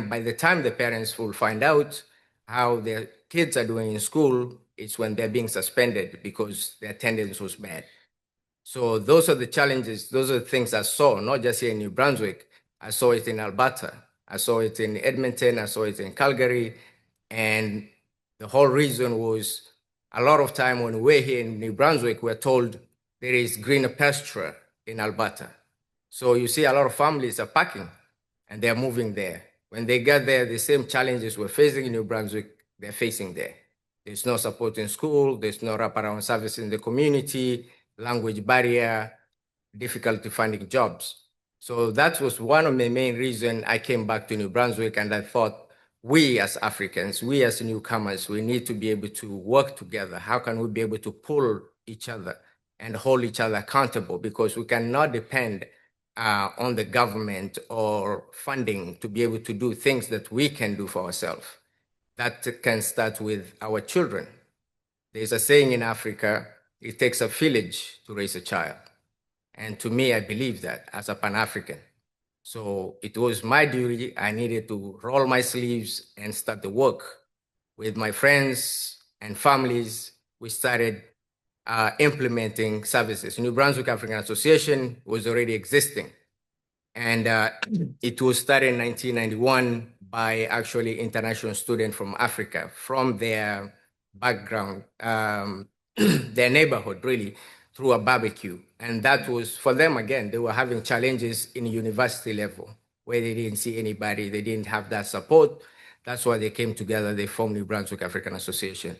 by the time the parents will find out how their kids are doing in school, it's when they're being suspended because the attendance was bad. So those are the challenges, those are the things I saw, not just here in New Brunswick. I saw it in Alberta, I saw it in Edmonton, I saw it in Calgary. And the whole reason was a lot of time when we're here in New Brunswick, we're told there is greener pasture in Alberta. So you see a lot of families are packing and they're moving there. When they get there, the same challenges we're facing in New Brunswick, they're facing there. There's no support in school, there's no wraparound service in the community, language barrier, difficulty finding jobs. So that was one of the main reasons I came back to New Brunswick, and I thought we as Africans, we as newcomers, we need to be able to work together. How can we be able to pull each other and hold each other accountable? Because we cannot depend on the government or funding to be able to do things that we can do for ourselves. That can start with our children. There's a saying in Africa, it takes a village to raise a child. And to me, I believe that as a Pan-African. So it was my duty. I needed to roll my sleeves and start the work. With my friends and families, we started implementing services. New Brunswick African Association was already existing. And it was started in 1991 by actually international students from Africa, from their background, their neighborhood, really, through a barbecue. And that was, for them, again, they were having challenges in university level, where they didn't see anybody, they didn't have that support. That's why they came together, they formed New Brunswick African Association.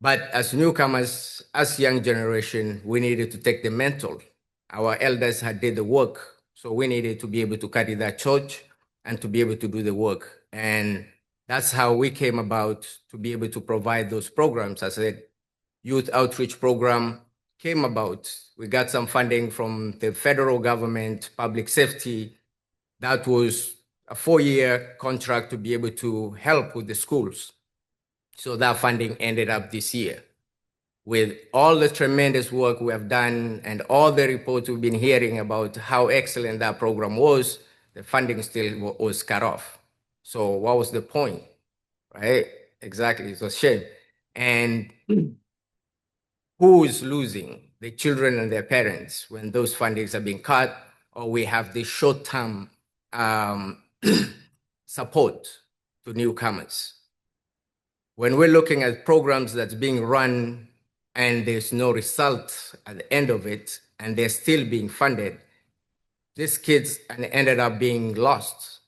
But as newcomers, as young generation, we needed to take the mantle. Our elders had did the work, so we needed to be able to carry that torch and to be able to do the work. And that's how we came about to be able to provide those programs. As I said, youth outreach program came about. We got some funding from the federal government, public safety. That was a 4-year contract to be able to help with the schools. So that funding ended up this year. With all the tremendous work we have done and all the reports we've been hearing about how excellent that program was, the funding still was cut off. So what was the point, right? Exactly, it's a shame. And who is losing? The children and their parents when those fundings are being cut, or we have the short-term support to newcomers. When we're looking at programs that's being run and there's no result at the end of it, and they're still being funded, these kids ended up being lost.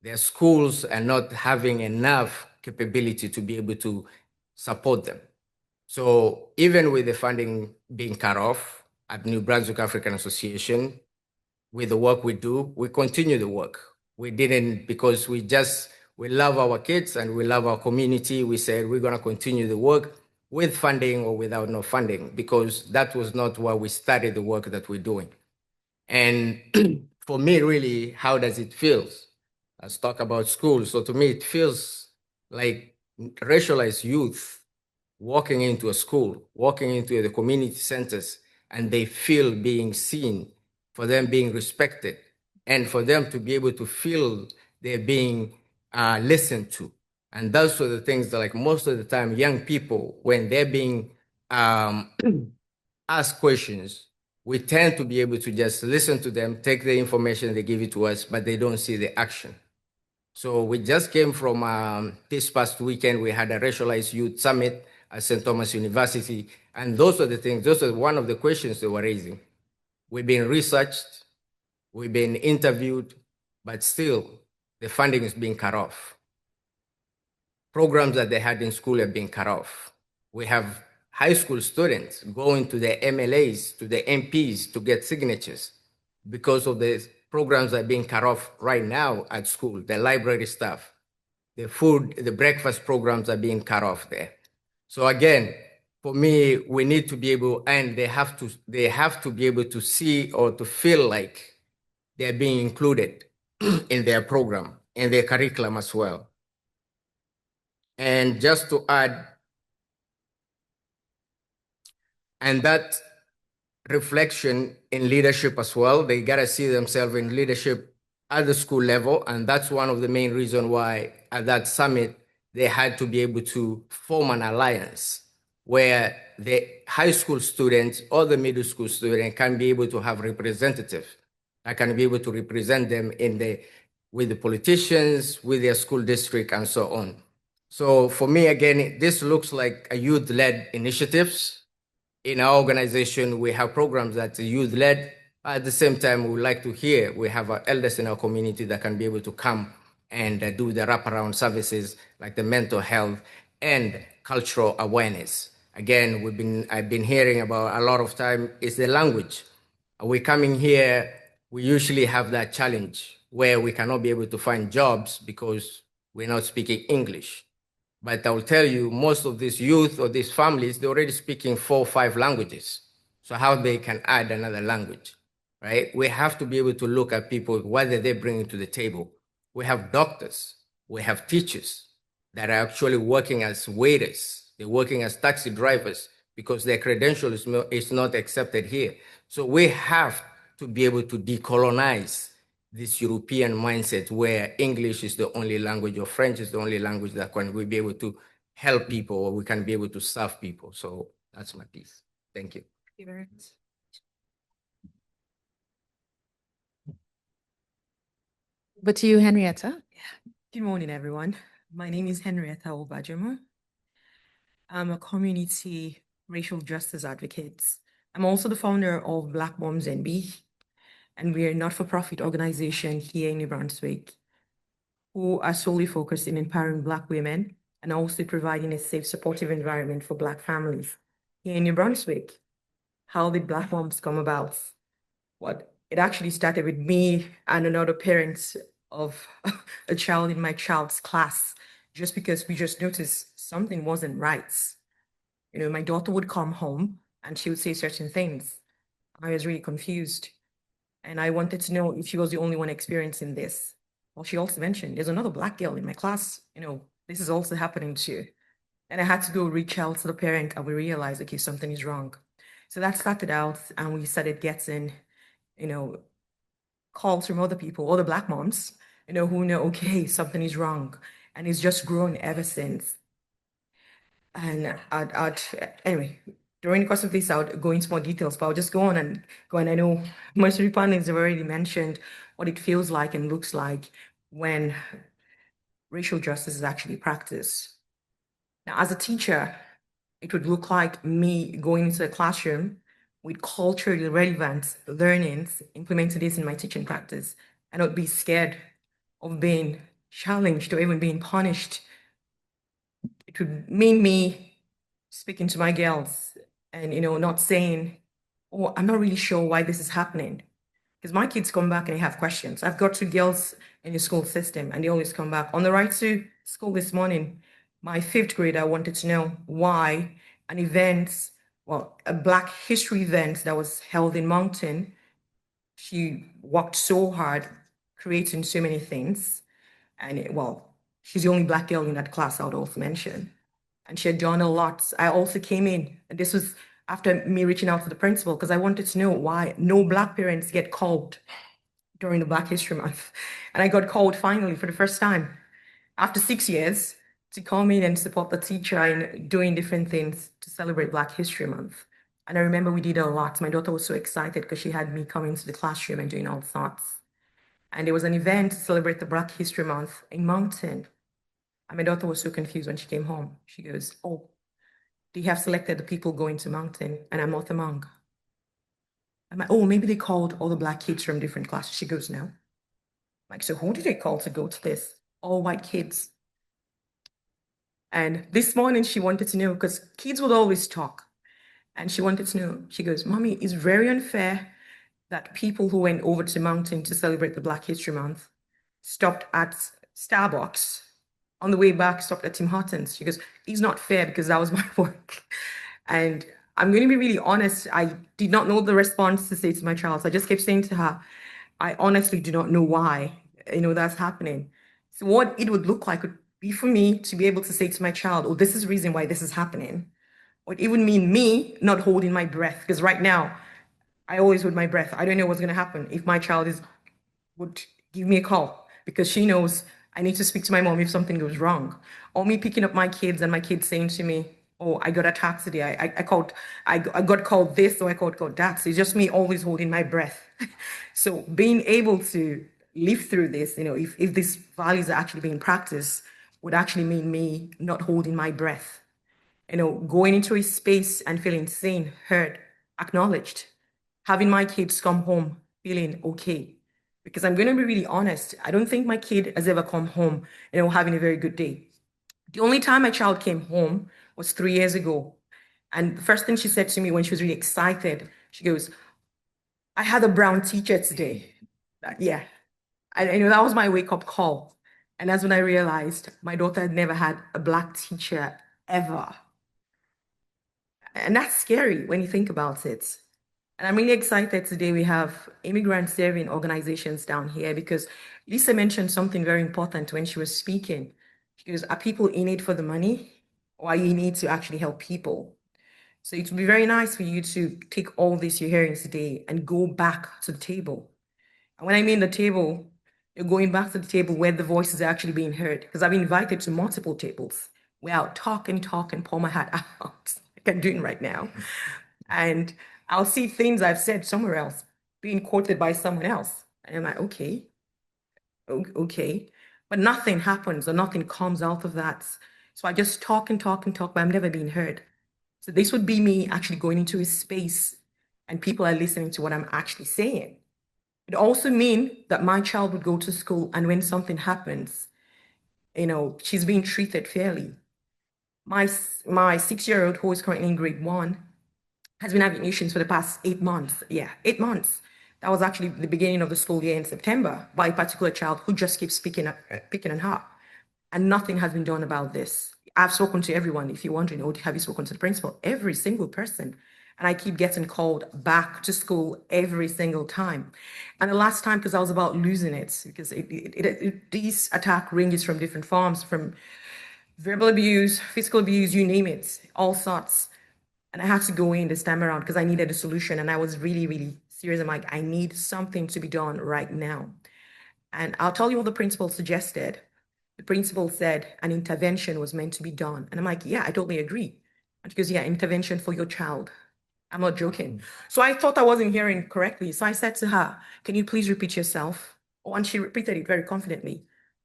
Their schools are not having enough capability to be able to support them. So even with the funding being cut off at New Brunswick African Association, with the work we do, we continue the work. We didn't, because we love our kids and we love our community. We said we're going to continue the work with funding or without no funding, because that was not why we started the work that we're doing. And for me, really, how does it feel? Let's talk about school. So to me, it feels like racialized youth walking into a school, walking into the community centers, and they feel being seen, for them being respected. and for them to be able to feel they're being listened to. And those are the things that, like, most of the time, young people, when they're being asked questions, we tend to be able to just listen to them, take the information, they give it to us, but they don't see the action. So we just came from this past weekend, we had a racialized youth summit at St. Thomas University. And those are the things, those are one of the questions they were raising. We've been researched, we've been interviewed, but still the funding is being cut off. Programs that they had in school are being cut off. We have high school students going to the MLAs, to the MPs to get signatures because of the programs that are being cut off right now at school, the library staff, the food, the breakfast programs are being cut off there. So again, for me, we need to be able, and they have to be able to see or to feel like they're being included in their program, in their curriculum as well. And just to add, and that reflection in leadership as well, they gotta see themselves in leadership at the school level. And that's one of the main reasons why at that summit, they had to be able to form an alliance where the high school students or the middle school student can be able to have representatives that can be able to represent them with the politicians, with their school district, and so on. So for me, again, this looks like a youth-led initiatives. In our organization, we have programs that are youth-led. At the same time, we like to hear, we have our elders in our community that can be able to come and do the wraparound services like the mental health and cultural awareness. Again, I've been hearing about a lot of time is the language. We coming here, we usually have that challenge where we cannot be able to find jobs because we're not speaking English. But I will tell you, most of these youth or these families, they're already speaking 4 or 5 languages. So how they can add another language, right? We have to be able to look at people, what are they bringing to the table? We have doctors, we have teachers that are actually working as waiters. They're working as taxi drivers because their credential is not accepted here. So we have to be able to decolonize this European mindset where English is the only language or French is the only language that we be able to help people or we can be able to serve people. So that's my piece. Thank you. Thank you very much. But to you, Henrietta. Good morning, everyone. My name is Henrietta Obajimo. I'm a community racial justice advocate. I'm also the founder of Black Moms NB, and we are a not-for-profit organization here in New Brunswick who are solely focused in empowering Black women and also providing a safe, supportive environment for Black families here in New Brunswick. How did Black Moms come about? It actually started with me and another parent of a child in my child's class, just because we just noticed something wasn't right. You know, my daughter would come home and she would say certain things. I was really confused. And I wanted to know if she was the only one experiencing this. Well, she also mentioned there's another Black girl in my class, you know, this is also happening too. And I had to go reach out to the parent and we realized, okay, something is wrong. So that started out and we started getting, you know, calls from other people, other Black moms, you know, who know, okay, something is wrong. And it's just grown ever since. And anyway, during the course of this, I would go into more details, but I'll just go on and go. And I know most of the panelists have already mentioned what it feels like and looks like when racial justice is actually practiced. Now, as a teacher, it would look like me going into a classroom with culturally relevant learnings, implementing this in my teaching practice, and not be scared of being challenged or even being punished. It would mean me speaking to my girls and, you know, not saying, oh, I'm not really sure why this is happening. Because my kids come back and they have questions. I've got 2 girls in the school system and they always come back. On the ride to school this morning, my 5th grader wanted to know why an event, well, a Black history event that was held in Moncton, she worked so hard creating so many things. And she's the only Black girl in that class, I would also mention. And she had done a lot. I also came in, and this was after me reaching out to the principal, because I wanted to know why no Black parents get called during the Black History Month. And I got called finally for the first time after 6 years to come in and support the teacher in doing different things to celebrate Black History Month. And I remember we did a lot. My daughter was so excited because she had me come into the classroom and doing all sorts. And there was an event to celebrate the Black History Month in Moncton. And my daughter was so confused when she came home. She goes, "Oh, they have selected the people going to Moncton and I'm not among." I'm like, "Oh, maybe they called all the Black kids from different classes." She goes, "No." I'm like, "So who did they call to go to this?" "All white kids." And this morning she wanted to know, because kids would always talk. And she wanted to know, she goes, "Mommy, it's very unfair that people who went over to Mountain to celebrate the Black History Month stopped at Starbucks. On the way back, stopped at Tim Hortons." She goes, "It's not fair because that was my work." And I'm going to be really honest. I did not know the response to say to my child. So I just kept saying to her, "I honestly do not know why, that's happening." So what it would look like would be for me to be able to say to my child, "Oh, this is the reason why this is happening." Or it would mean me not holding my breath, because right now I always hold my breath. I don't know what's going to happen if my child would give me a call, because she knows I need to speak to my mom if something goes wrong. Or me picking up my kids and my kids saying to me, "Oh, I got attacked today. I got called this, or I got called that." So it's just me always holding my breath. So being able to live through this, if these values are actually being practiced, would actually mean me not holding my breath. Going into a space and feeling seen, heard, acknowledged, having my kids come home feeling okay. Because I'm going to be really honest, I don't think my kid has ever come home, having a very good day. The only time my child came home was 3 years ago. And the first thing she said to me when she was really excited, she goes, "I had a brown teacher today." Yeah. And that was my wake-up call. And that's when I realized my daughter had never had a Black teacher ever. And that's scary when you think about it. And I'm really excited today we have immigrant serving organizations down here, because Lisa mentioned something very important when she was speaking. She goes, "Are people in it for the money, or are you in it to actually help people?" So it would be very nice for you to take all this you're hearing today and go back to the table. And when I mean the table, you're going back to the table where the voices are actually being heard. Because I've been invited to multiple tables where I'll talk and pull my hat out, like I'm doing right now. And I'll see things I've said somewhere else being quoted by someone else. And I'm like, okay. But nothing happens or nothing comes out of that. So I just talk and talk, but I'm never being heard. So this would be me actually going into a space and people are listening to what I'm actually saying. It also means that my child would go to school, and when something happens, she's being treated fairly. My 6-year-old, who is currently in grade 1, has been having issues for the past 8 months. Yeah, 8 months. That was actually the beginning of the school year in September, by a particular child who just keeps picking on her. And nothing has been done about this. I've spoken to everyone. If you're wondering, "Oh, have you spoken to the principal?" Every single person. And I keep getting called back to school every single time. And the last time, because I was about losing it, because these attack ranges from different forms, from verbal abuse, physical abuse, you name it, all sorts. And I had to go in this time around because I needed a solution. And I was really, really serious. I'm like, I need something to be done right now. And I'll tell you what the principal suggested. The principal said an intervention was meant to be done. And I'm like, yeah, I totally agree. And she goes, yeah, intervention for your child. I'm not joking. So I thought I wasn't hearing correctly. So I said to her, "Can you please repeat yourself?" Oh, and she repeated it very confidently.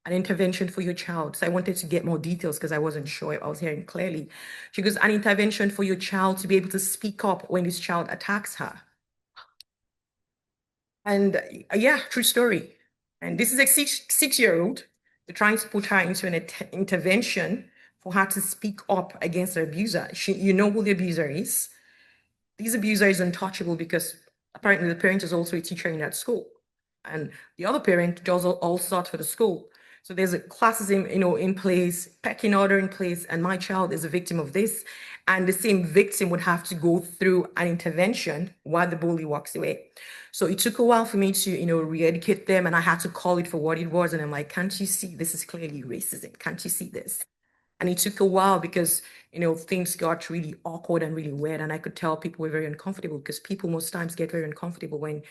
An intervention for your child. So I wanted to get more details because I wasn't sure if I was hearing clearly. She goes, "An intervention for your child to be able to speak up when this child attacks her." And yeah, true story. And this is a six-year-old. They're trying to put her into an intervention for her to speak up against her abuser. You know who the abuser is. This abuser is untouchable because apparently the parent is also a teacher in that school. And the other parent does all sorts for the school. So there's classes in place, pecking order in place, and my child is a victim of this. And the same victim would have to go through an intervention while the bully walks away. So it took a while for me to, re-educate them, and I had to call it for what it was. And I'm like, "Can't you see this is clearly racism? Can't you see this?" And it took a while because, things got really awkward and really weird. And I could tell people were very uncomfortable because people most times get very uncomfortable when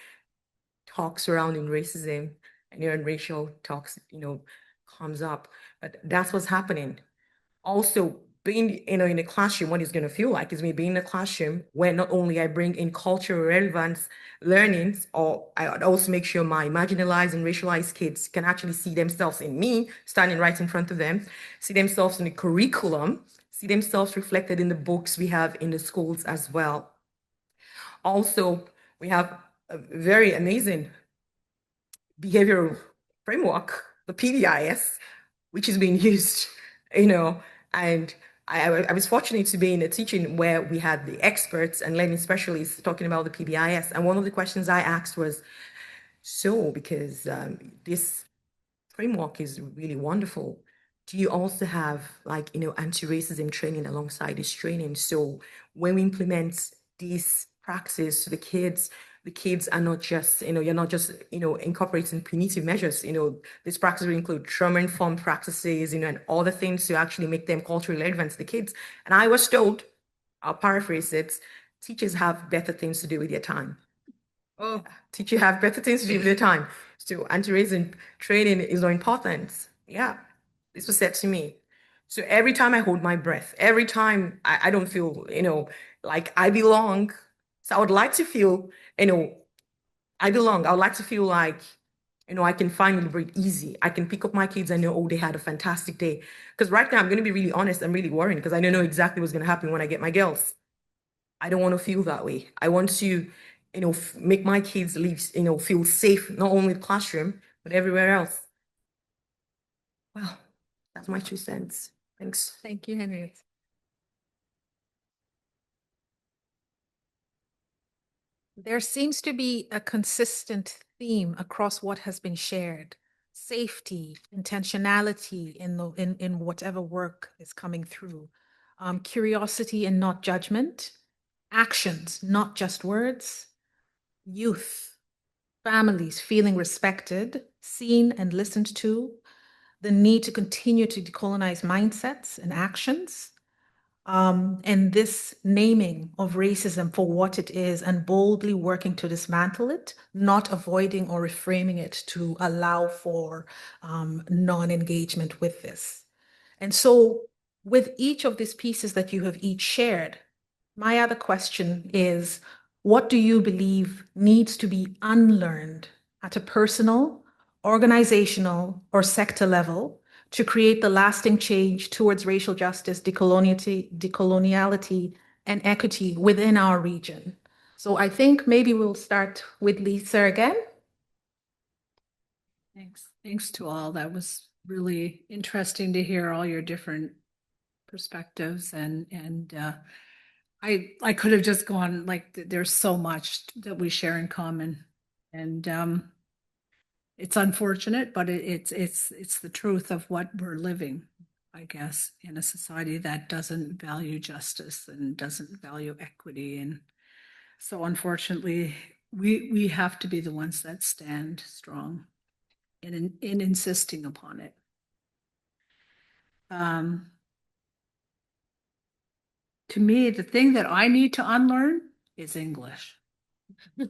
talk surrounding racism and racial talks, comes up. But that's what's happening. Also, being, in a classroom, what it's going to feel like is me being in a classroom where not only I bring in cultural relevance learnings, or I also make sure my marginalized and racialized kids can actually see themselves in me standing right in front of them, see themselves in the curriculum, see themselves reflected in the books we have in the schools as well. Also, we have a very amazing behavioral framework, the PBIS, which is being used, and I was fortunate to be in a teaching where we had the experts and learning specialists talking about the PBIS. And one of the questions I asked was, so because this framework is really wonderful, do you also have anti-racism training alongside this training? So when we implement these practices to the kids are not just, you're not just, incorporating punitive measures. This practice will include trauma-informed practices, and other things to actually make them culturally relevant to the kids. And I was told, I'll paraphrase it, teachers have better things to do with their time. Oh, teachers have better things to do with their time. So anti-racism training is not important. Yeah, this was said to me. So every time I hold my breath, every time I don't feel, like I belong. So I would like to feel, I belong. I would like to feel like, I can finally breathe easy. I can pick up my kids and know, oh, they had a fantastic day. Because right now, I'm going to be really honest. I'm really worried because I don't know exactly what's going to happen when I get my girls. I don't want to feel that way. I want to, make my kids live, feel safe, not only in the classroom, but everywhere else. Well, that's my 2 cents. Thanks. Thank you, Henriette. There seems to be a consistent theme across what has been shared. Safety, intentionality in whatever work is coming through. Curiosity and not judgment. Actions, not just words. Youth, families feeling respected, seen and listened to. The need to continue to decolonize mindsets and actions. And this naming of racism for what it is and boldly working to dismantle it, not avoiding or reframing it to allow for non-engagement with this. And so with each of these pieces that you have each shared, my other question is, what do you believe needs to be unlearned at a personal, organizational, or sector level to create the lasting change towards racial justice, decoloniality, and equity within our region? So I think maybe we'll start with Lisa again. Thanks to all. That was really interesting to hear all your different perspectives, and I could have just gone, like, there's so much that we share in common, and it's unfortunate, but it's the truth of what we're living, I guess, in a society that doesn't value justice and doesn't value equity. And so unfortunately, we have to be the ones that stand strong in insisting upon it. To me, the thing that I need to unlearn is English.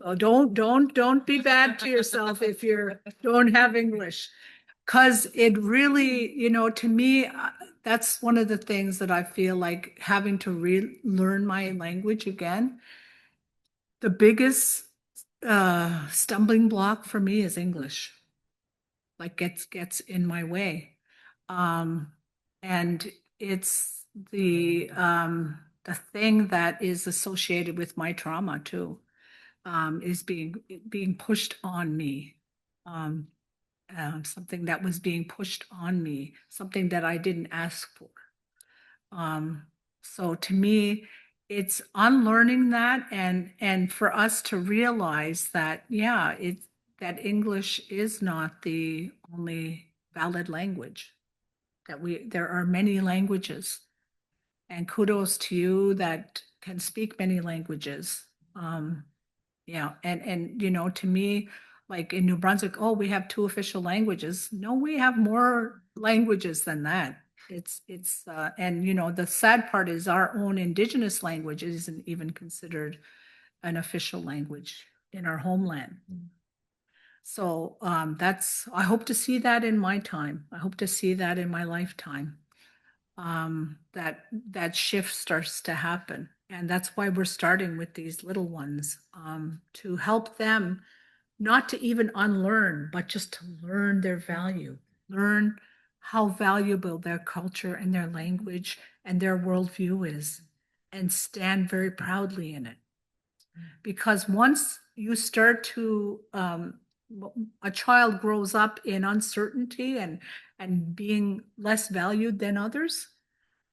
Oh, don't be bad to yourself if you don't have English, because it really, to me, that's one of the things that I feel like having to relearn my language again. The biggest stumbling block for me is English. Like gets in my way, and it's the thing that is associated with my trauma too. Is being pushed on me, something that was being pushed on me, something that I didn't ask for. So to me, it's unlearning that, and for us to realize that, yeah, that English is not the only valid language. That there are many languages, and kudos to you that can speak many languages. Yeah, and to me, like in New Brunswick, oh, we have 2 official languages. No, we have more languages than that. It's and the sad part is our own Indigenous language isn't even considered an official language in our homeland. So I hope to see that in my time. I hope to see that in my lifetime. That shift starts to happen. And that's why we're starting with these little ones, to help them not to even unlearn, but just to learn their value, learn how valuable their culture and their language and their worldview is, and stand very proudly in it. Because once you start to, a child grows up in uncertainty and being less valued than others,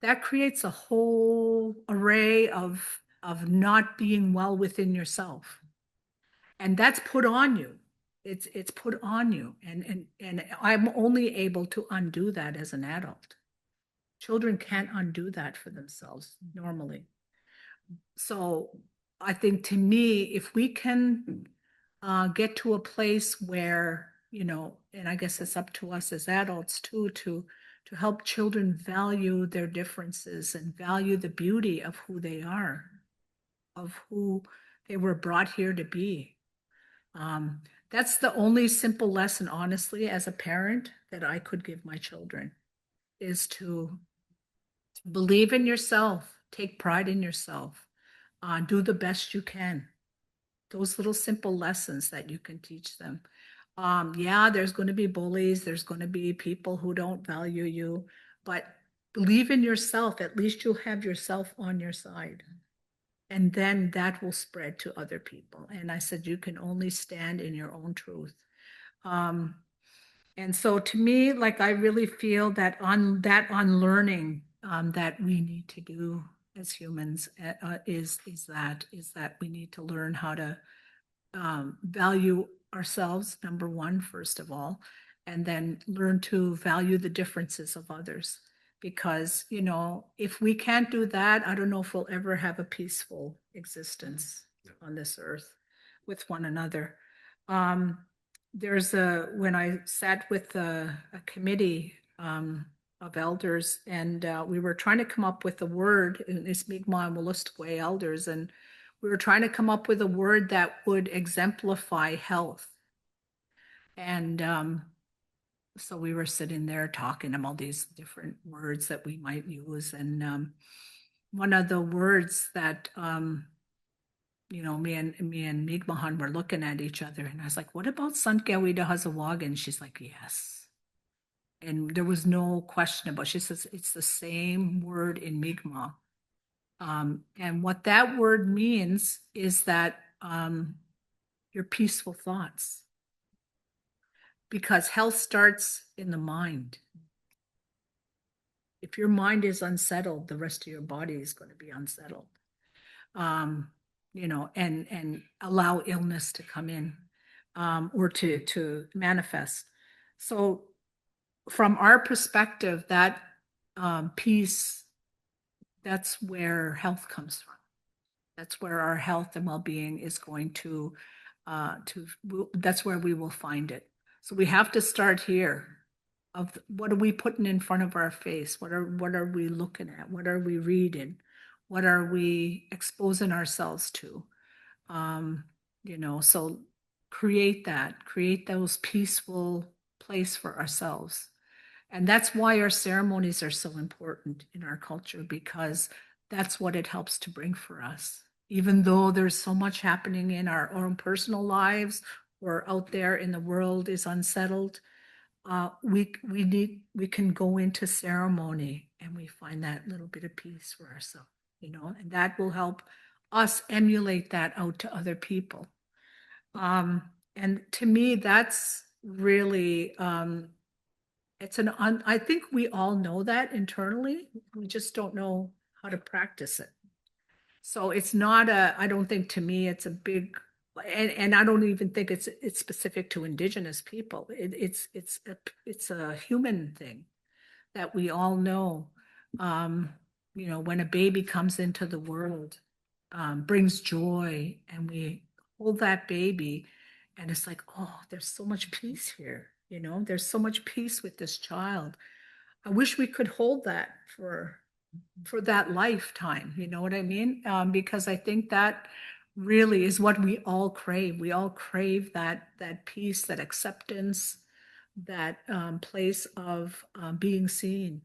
that creates a whole array of not being well within yourself. And that's put on you. It's put on you. And I'm only able to undo that as an adult. Children can't undo that for themselves normally. So I think, to me, if we can get to a place where, and I guess it's up to us as adults too, to help children value their differences and value the beauty of who they are, of who they were brought here to be. That's the only simple lesson, honestly, as a parent, that I could give my children, is to believe in yourself, take pride in yourself, do the best you can. Those little simple lessons that you can teach them. Yeah, there's going to be bullies, there's going to be people who don't value you, but believe in yourself. At least you'll have yourself on your side. And then that will spread to other people. And I said, you can only stand in your own truth. And so, to me, like, I really feel that unlearning that we need to do as humans is that we need to learn how to value ourselves, number one, first of all, and then learn to value the differences of others. Because, if we can't do that, I don't know if we'll ever have a peaceful existence on this earth with one another. When I sat with a committee of elders, and we were trying to come up with a word, and it's Mi'kmaq and Wolastoqey elders, and we were trying to come up with a word that would exemplify health. And so we were sitting there talking about these different words that we might use. And one of the words that, me and Mi'kmaq were looking at each other, and I was like, what about Santgawi Hazawagan? And she's like, yes. And there was no question about it. She says, it's the same word in Mi'kmaq. And what that word means is that your peaceful thoughts. Because health starts in the mind. If your mind is unsettled, the rest of your body is going to be unsettled. And allow illness to come in, or to manifest. So from our perspective, that peace, that's where health comes from. That's where our health and well-being is going to that's where we will find it. So we have to start here. Of what are we putting in front of our face? What are we looking at? What are we reading? What are we exposing ourselves to? So create those peaceful place for ourselves. And that's why our ceremonies are so important in our culture, because that's what it helps to bring for us. Even though there's so much happening in our own personal lives or out there in the world is unsettled, we can go into ceremony and we find that little bit of peace for ourselves, and that will help us emulate that out to other people. And to me, that's really, I think we all know that internally. We just don't know how to practice it. So it's not I don't think, to me, it's a big, and I don't even think it's specific to Indigenous people. It's a human thing that we all know. When a baby comes into the world, brings joy, and we hold that baby, and it's like, oh, there's so much peace here. There's so much peace with this child. I wish we could hold that for that lifetime. You know what I mean? Because I think that really is what we all crave. We all crave that peace, that acceptance, that place of being seen.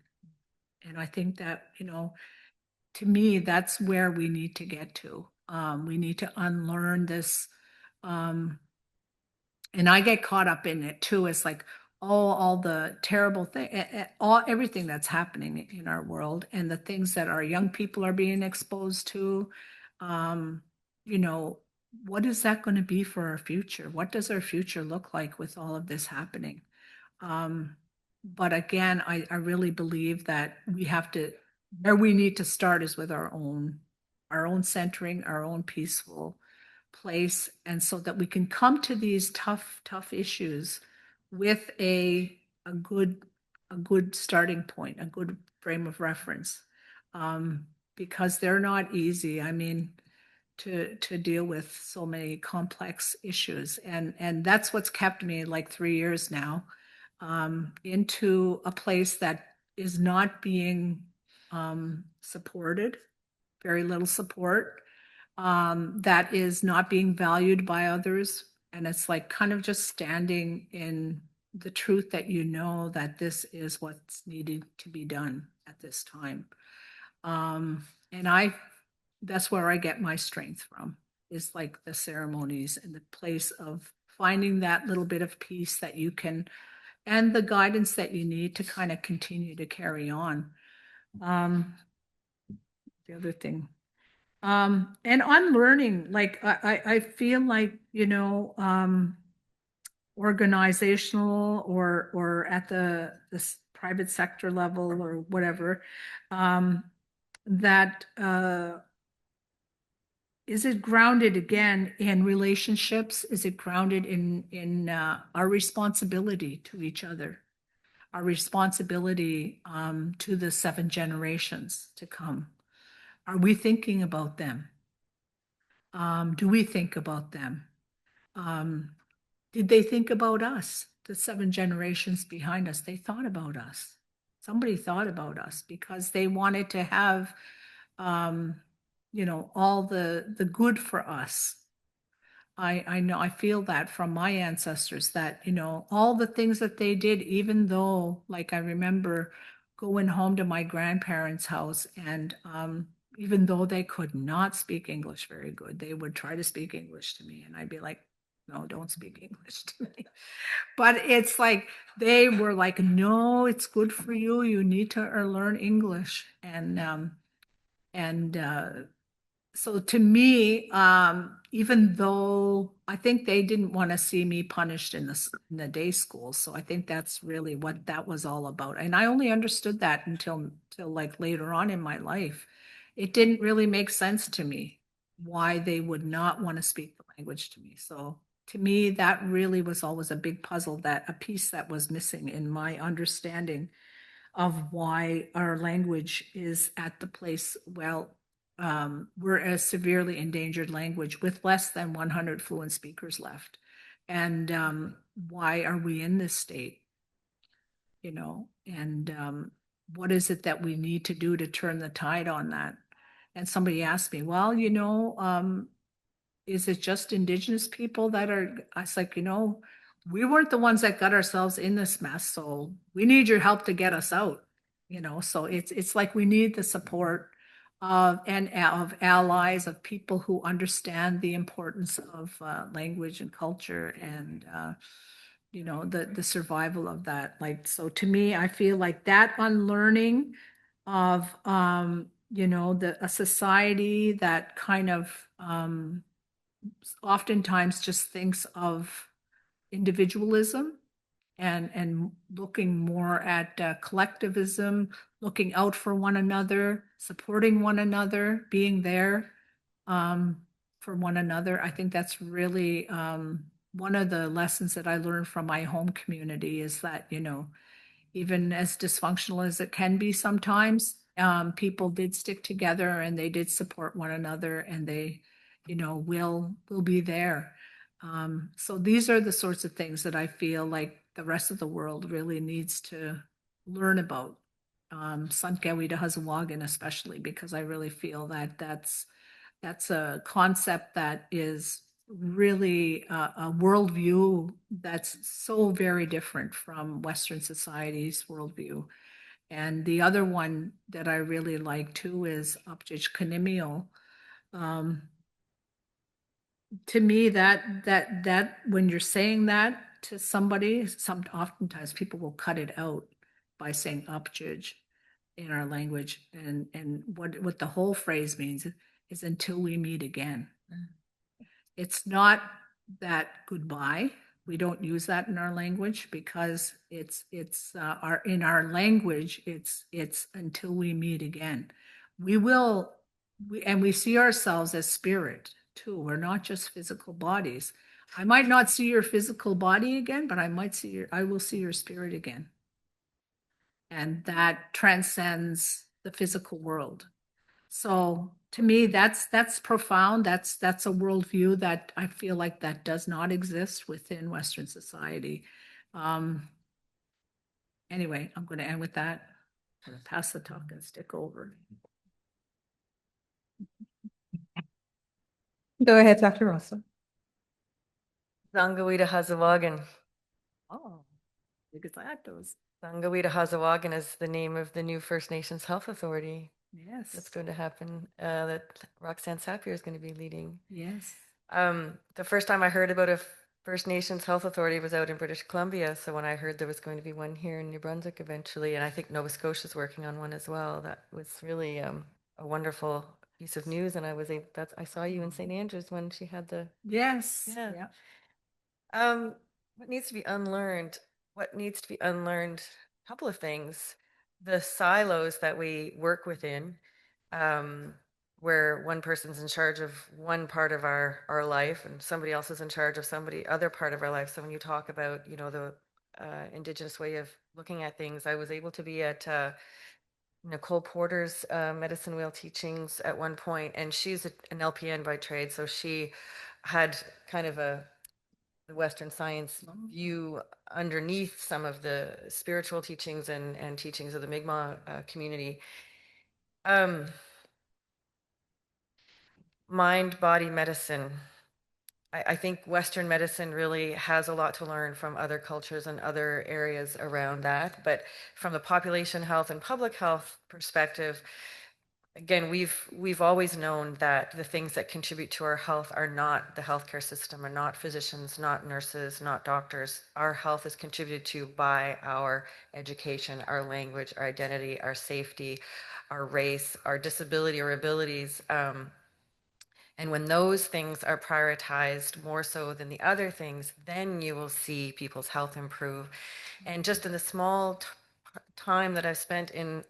And I think that, to me, that's where we need to get to. We need to unlearn this. And I get caught up in it too. It's like, all the terrible thing, everything that's happening in our world, and the things that our young people are being exposed to. Um, what is that going to be for our future? What does our future look like with all of this happening? But again, I really believe that where we need to start is with our own centering, our own peaceful place. And so that we can come to these tough issues with a good starting point, a good frame of reference. Because they're not easy. I mean, to deal with so many complex issues. And that's what's kept me like 3 years now, into a place that is not being supported, very little support, that is not being valued by others. And it's like kind of just standing in the truth that that this is what's needed to be done at this time. And that's where I get my strength from, is like the ceremonies and the place of finding that little bit of peace that you can, and the guidance that you need to kind of continue to carry on. The other thing, and unlearning, like I feel like, organizational or at this private sector level or whatever, that is it grounded again in relationships? Is it grounded in our responsibility to each other, our responsibility to the 7 generations to come? Are we thinking about them? Do we think about them? Did they think about us? The 7 generations behind us, they thought about us. Somebody thought about us because they wanted to have, all the good for us. I know, I feel that from my ancestors, that, all the things that they did, even though, like, I remember going home to my grandparents' house, and even though they could not speak English very good, they would try to speak English to me. And I'd be like, no, don't speak English to me. But it's like, they were like, no, it's good for you. You need to learn English. And so to me, even though I think they didn't want to see me punished in the day school, so I think that's really what that was all about. And I only understood that until like later on in my life. It didn't really make sense to me why they would not want to speak the language to me. So to me, that really was always a big puzzle, that a piece that was missing in my understanding of why our language is at the place. Well, we're a severely endangered language with less than 100 fluent speakers left. And why are we in this state? And what is it that we need to do to turn the tide on that? And somebody asked me, well, is it just Indigenous people that are? I was like, we weren't the ones that got ourselves in this mess, so we need your help to get us out. So it's like we need the support of allies, of people who understand the importance of language and culture, and the survival of that. Like, so to me, I feel like that unlearning of a society that kind of oftentimes just thinks of individualism, and looking more at collectivism, looking out for one another, supporting one another, being there for one another. I think that's really one of the lessons that I learned from my home community, is that, even as dysfunctional as it can be sometimes, people did stick together and they did support one another, and they, will be there. So these are the sorts of things that I feel like the rest of the world really needs to learn about. Sankewi to Hazawagan especially, because I really feel that that's That's a concept that is really a worldview that's so very different from Western society's worldview. And the other one that I really like too is Upjij Kanimiel. To me, that when you're saying that to somebody, oftentimes people will cut it out by saying Upjij in our language, and what the whole phrase means is until we meet again. It's not that goodbye. We don't use that in our language because it's in our language it's until we meet again. We see ourselves as spirit too. We're not just physical bodies. I might not see your physical body again, but I will see your spirit again. And that transcends the physical world. So to me, that's profound. That's a worldview that I feel like that does not exist within Western society. Anyway, I'm going to end with that. I'm going to pass the talking stick over. Go ahead, Dr. Russell. Zangawida Hazawagan. Oh, exactos. Zangawida Hazawagan is the name of the new First Nations Health Authority. Yes. That's going to happen, that Roxanne Sapier is going to be leading. Yes. The first time I heard about a First Nations Health Authority was out in British Columbia. So when I heard there was going to be one here in New Brunswick eventually, and I think Nova Scotia is working on one as well, that was really a wonderful piece of news. And I saw you in St. Andrews when she had the. Yes. Yeah. What needs to be unlearned? What needs to be unlearned? A couple of things. The silos that we work within, where one person's in charge of one part of our life and somebody else is in charge of other part of our life. So when you talk about, the Indigenous way of looking at things, I was able to be at Nicole Porter's medicine wheel teachings at one point, and she's an LPN by trade. So she had kind of the Western science view underneath some of the spiritual teachings and teachings of the Mi'kmaq community. Mind, body medicine. I think Western medicine really has a lot to learn from other cultures and other areas around that. But from the population health and public health perspective, again, we've always known that the things that contribute to our health are not the healthcare system, are not physicians, not nurses, not doctors. Our health is contributed to by our education, our language, our identity, our safety, our race, our disability or abilities. And when those things are prioritized more so than the other things, then you will see people's health improve. And just in the small time that I've spent in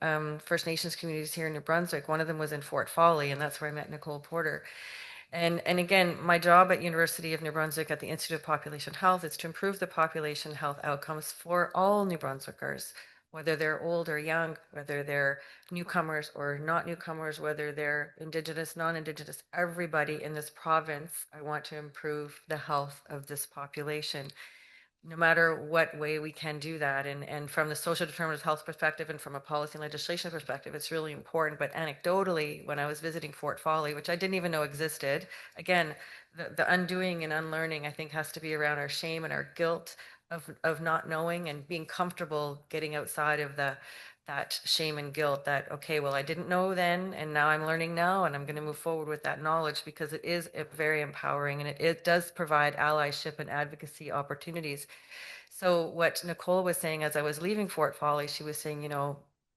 First Nations communities here in New Brunswick, one of them was in Fort Folly, and that's where I met Nicole Porter. And again, my job at University of New Brunswick at the Institute of Population Health is to improve the population health outcomes for all New Brunswickers, whether they're old or young, whether they're newcomers or not newcomers, whether they're Indigenous, non-Indigenous, everybody in this province. I want to improve the health of this population, no matter what way we can do that. And from the social determinants of health perspective and from a policy and legislation perspective, it's really important. But anecdotally, when I was visiting Fort Folly, which I didn't even know existed, again, the undoing and unlearning, I think, has to be around our shame and our guilt of not knowing and being comfortable getting outside of that shame and guilt that, okay, well, I didn't know then, and now I'm learning now, and I'm going to move forward with that knowledge because it is very empowering, and it does provide allyship and advocacy opportunities. So what Nicole was saying as I was leaving Fort Folly, she was saying,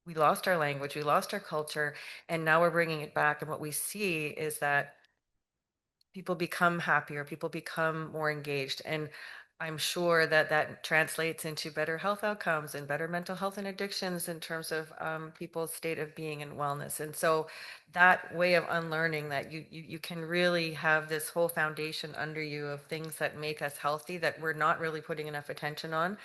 we lost our language, we lost our culture, and now we're bringing it back. And what we see is that people become happier, people become more engaged. And I'm sure that translates into better health outcomes and better mental health and addictions in terms of people's state of being and wellness. And so that way of unlearning, that you can really have this whole foundation under you of things that make us healthy that we're not really putting enough attention on,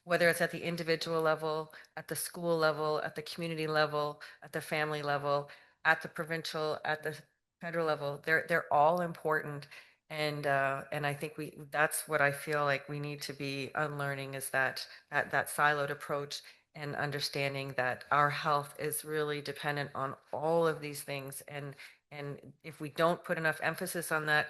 whether it's at the individual level, at the school level, at the community level, at the family level, at the provincial, at the federal level. They're all important. And I think that's what I feel like we need to be unlearning, is that siloed approach and understanding that our health is really dependent on all of these things, and And if we don't put enough emphasis on that,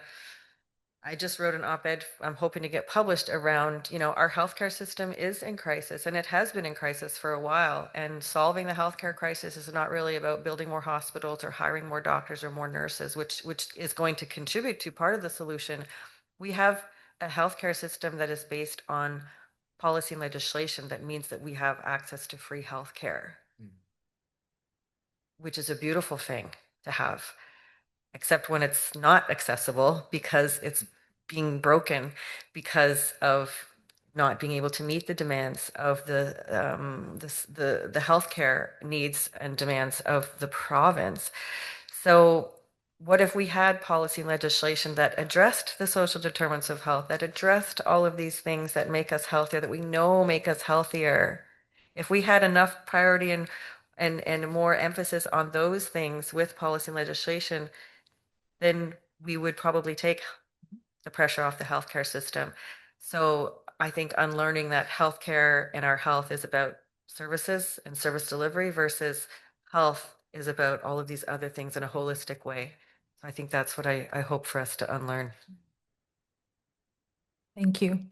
I just wrote an op-ed I'm hoping to get published around, our healthcare system is in crisis, and it has been in crisis for a while. And solving the healthcare crisis is not really about building more hospitals or hiring more doctors or more nurses, which is going to contribute to part of the solution. We have a healthcare system that is based on policy and legislation that means that we have access to free healthcare, which is a beautiful thing to have, except when it's not accessible because it's being broken because of not being able to meet the demands of the healthcare needs and demands of the province. So what if we had policy and legislation that addressed the social determinants of health, that addressed all of these things that make us healthier, that we know make us healthier? If we had enough priority and more emphasis on those things with policy and legislation, then we would probably take the pressure off the healthcare system. So I think unlearning that healthcare and our health is about services and service delivery versus health is about all of these other things in a holistic way. So I think that's what I hope for us to unlearn. Thank you.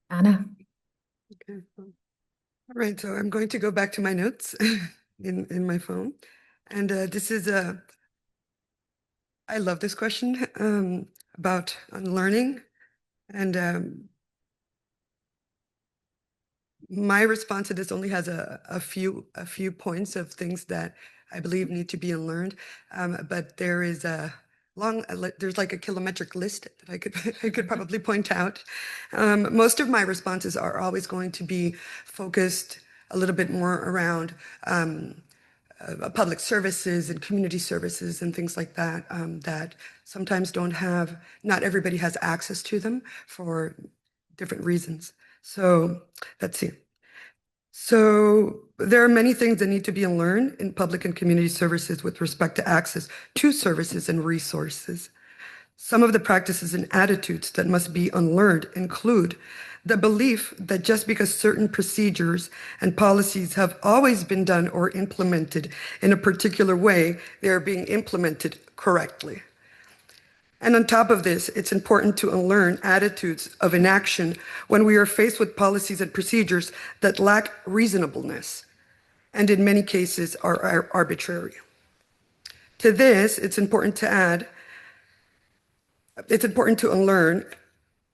Anna? Okay. All right, so I'm going to go back to my notes in my phone. And this is I love this question about unlearning. And my response to this only has a few points of things that I believe need to be unlearned. But there is there's like a kilometric list that I could probably point out. Most of my responses are always going to be focused a little bit more around public services and community services and things like that, that sometimes not everybody has access to them for different reasons. So let's see. So there are many things that need to be unlearned in public and community services with respect to access to services and resources. Some of the practices and attitudes that must be unlearned include the belief that just because certain procedures and policies have always been done or implemented in a particular way, they are being implemented correctly. And on top of this, it's important to unlearn attitudes of inaction when we are faced with policies and procedures that lack reasonableness and in many cases are arbitrary. To this, it's important to unlearn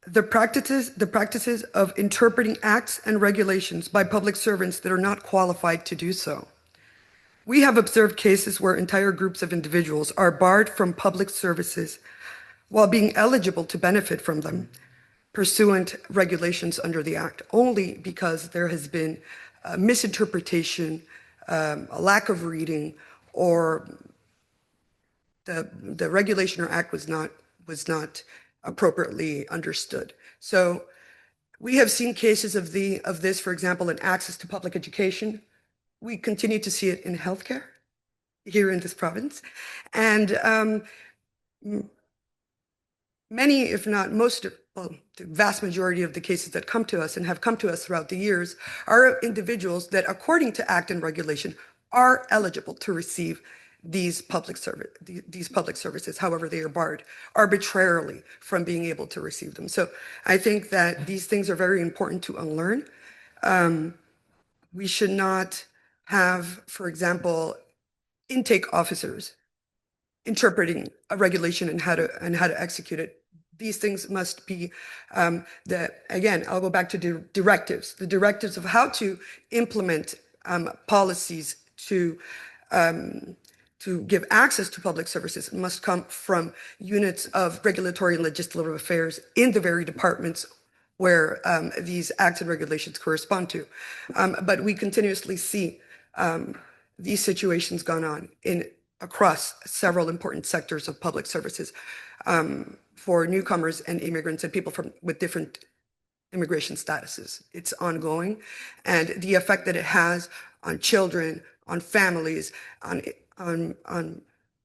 the practices of interpreting acts and regulations by public servants that are not qualified to do so. We have observed cases where entire groups of individuals are barred from public services while being eligible to benefit from them, pursuant regulations under the Act, only because there has been misinterpretation, a lack of reading, or the regulation or act was not appropriately understood. So we have seen cases of this, for example, in access to public education. We continue to see it in healthcare here in this province. And many, if not most, the vast majority of the cases that come to us and have come to us throughout the years are individuals that, according to Act and regulation, are eligible to receive these public services. However, they are barred arbitrarily from being able to receive them. So I think that these things are very important to unlearn. We should not have, for example, intake officers interpreting a regulation and how to execute it. These things must be again, I'll go back to the directives of how to implement policies to give access to public services must come from units of regulatory and legislative affairs in the very departments where these acts and regulations correspond to. But we continuously see these situations going on across several important sectors of public services for newcomers and immigrants and people with different immigration statuses. It's ongoing, and the effect that it has on children, on families, on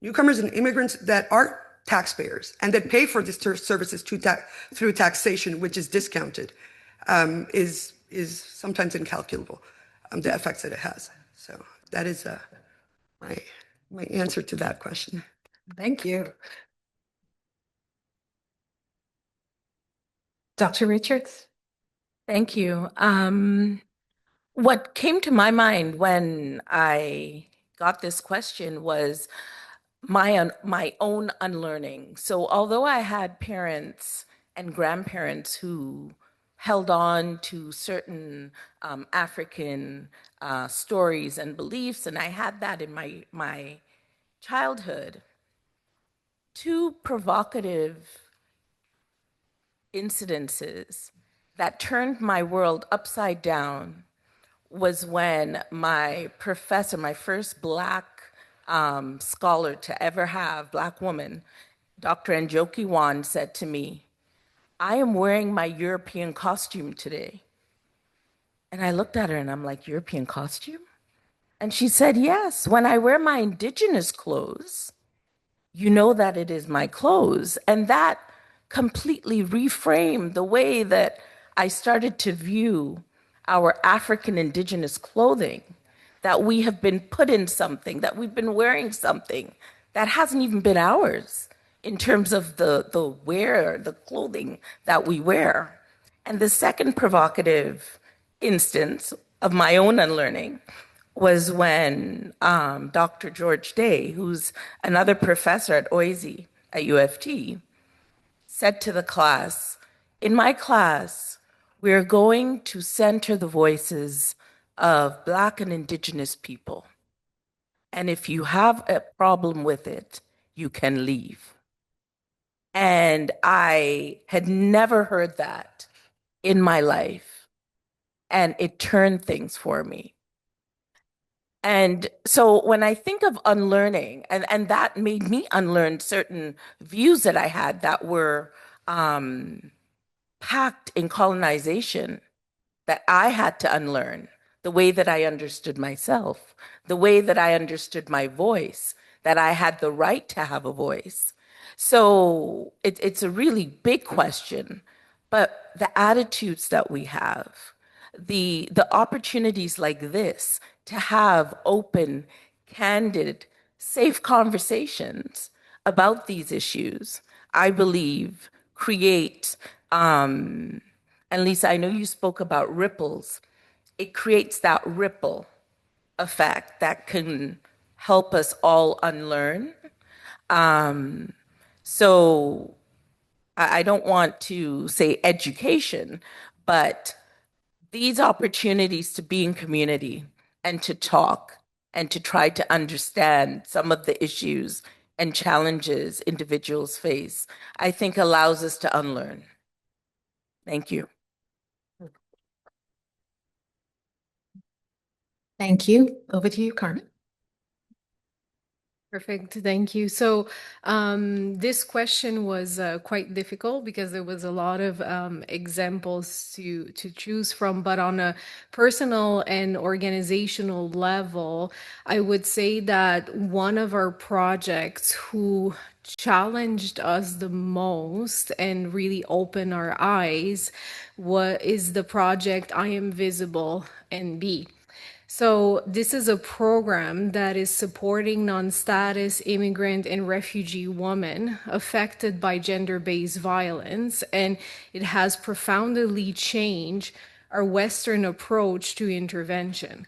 newcomers and immigrants that are taxpayers and that pay for these services through taxation, which is discounted, is sometimes incalculable, the effects that it has. So that is my answer to that question. Thank you. Dr. Richards? Thank you. What came to my mind when I got this question was my own unlearning. So although I had parents and grandparents who held on to certain African stories and beliefs, and I had that in my childhood, two provocative incidences that turned my world upside down was when my professor, my first Black scholar to ever have, Black woman, Dr. Njoki Wan, said to me, "I am wearing my European costume today." And I looked at her and I'm like, "European costume?" And she said, "Yes, when I wear my indigenous clothes, you know that it is my clothes." And that completely reframed the way that I started to view our African indigenous clothing, that we have been put in something, that we've been wearing something that hasn't even been ours in terms of the wear, the clothing that we wear. And the second provocative instance of my own unlearning was when Dr. George Day, who's another professor at OISE at UFT, said to the class, "In my class, we're going to center the voices of Black and Indigenous people. And if you have a problem with it, you can leave." And I had never heard that in my life. And it turned things for me. And so when I think of unlearning, and that made me unlearn certain views that I had that were packed in colonization, that I had to unlearn the way that I understood myself, the way that I understood my voice, that I had the right to have a voice. So it's a really big question, but the attitudes that we have, the opportunities like this to have open, candid, safe conversations about these issues, I believe create, and Lisa, I know you spoke about ripples. It creates that ripple effect that can help us all unlearn. So I don't want to say education, but these opportunities to be in community and to talk and to try to understand some of the issues and challenges individuals face, I think allows us to unlearn. Thank you. Thank you. Over to you, Carmen. Perfect. Thank you. So this question was quite difficult because there was a lot of examples to choose from. But on a personal and organizational level, I would say that one of our projects who challenged us the most and really opened our eyes is the project I Am Visible and Be. So this is a program that is supporting non-status immigrant and refugee women affected by gender-based violence, and it has profoundly changed our Western approach to intervention.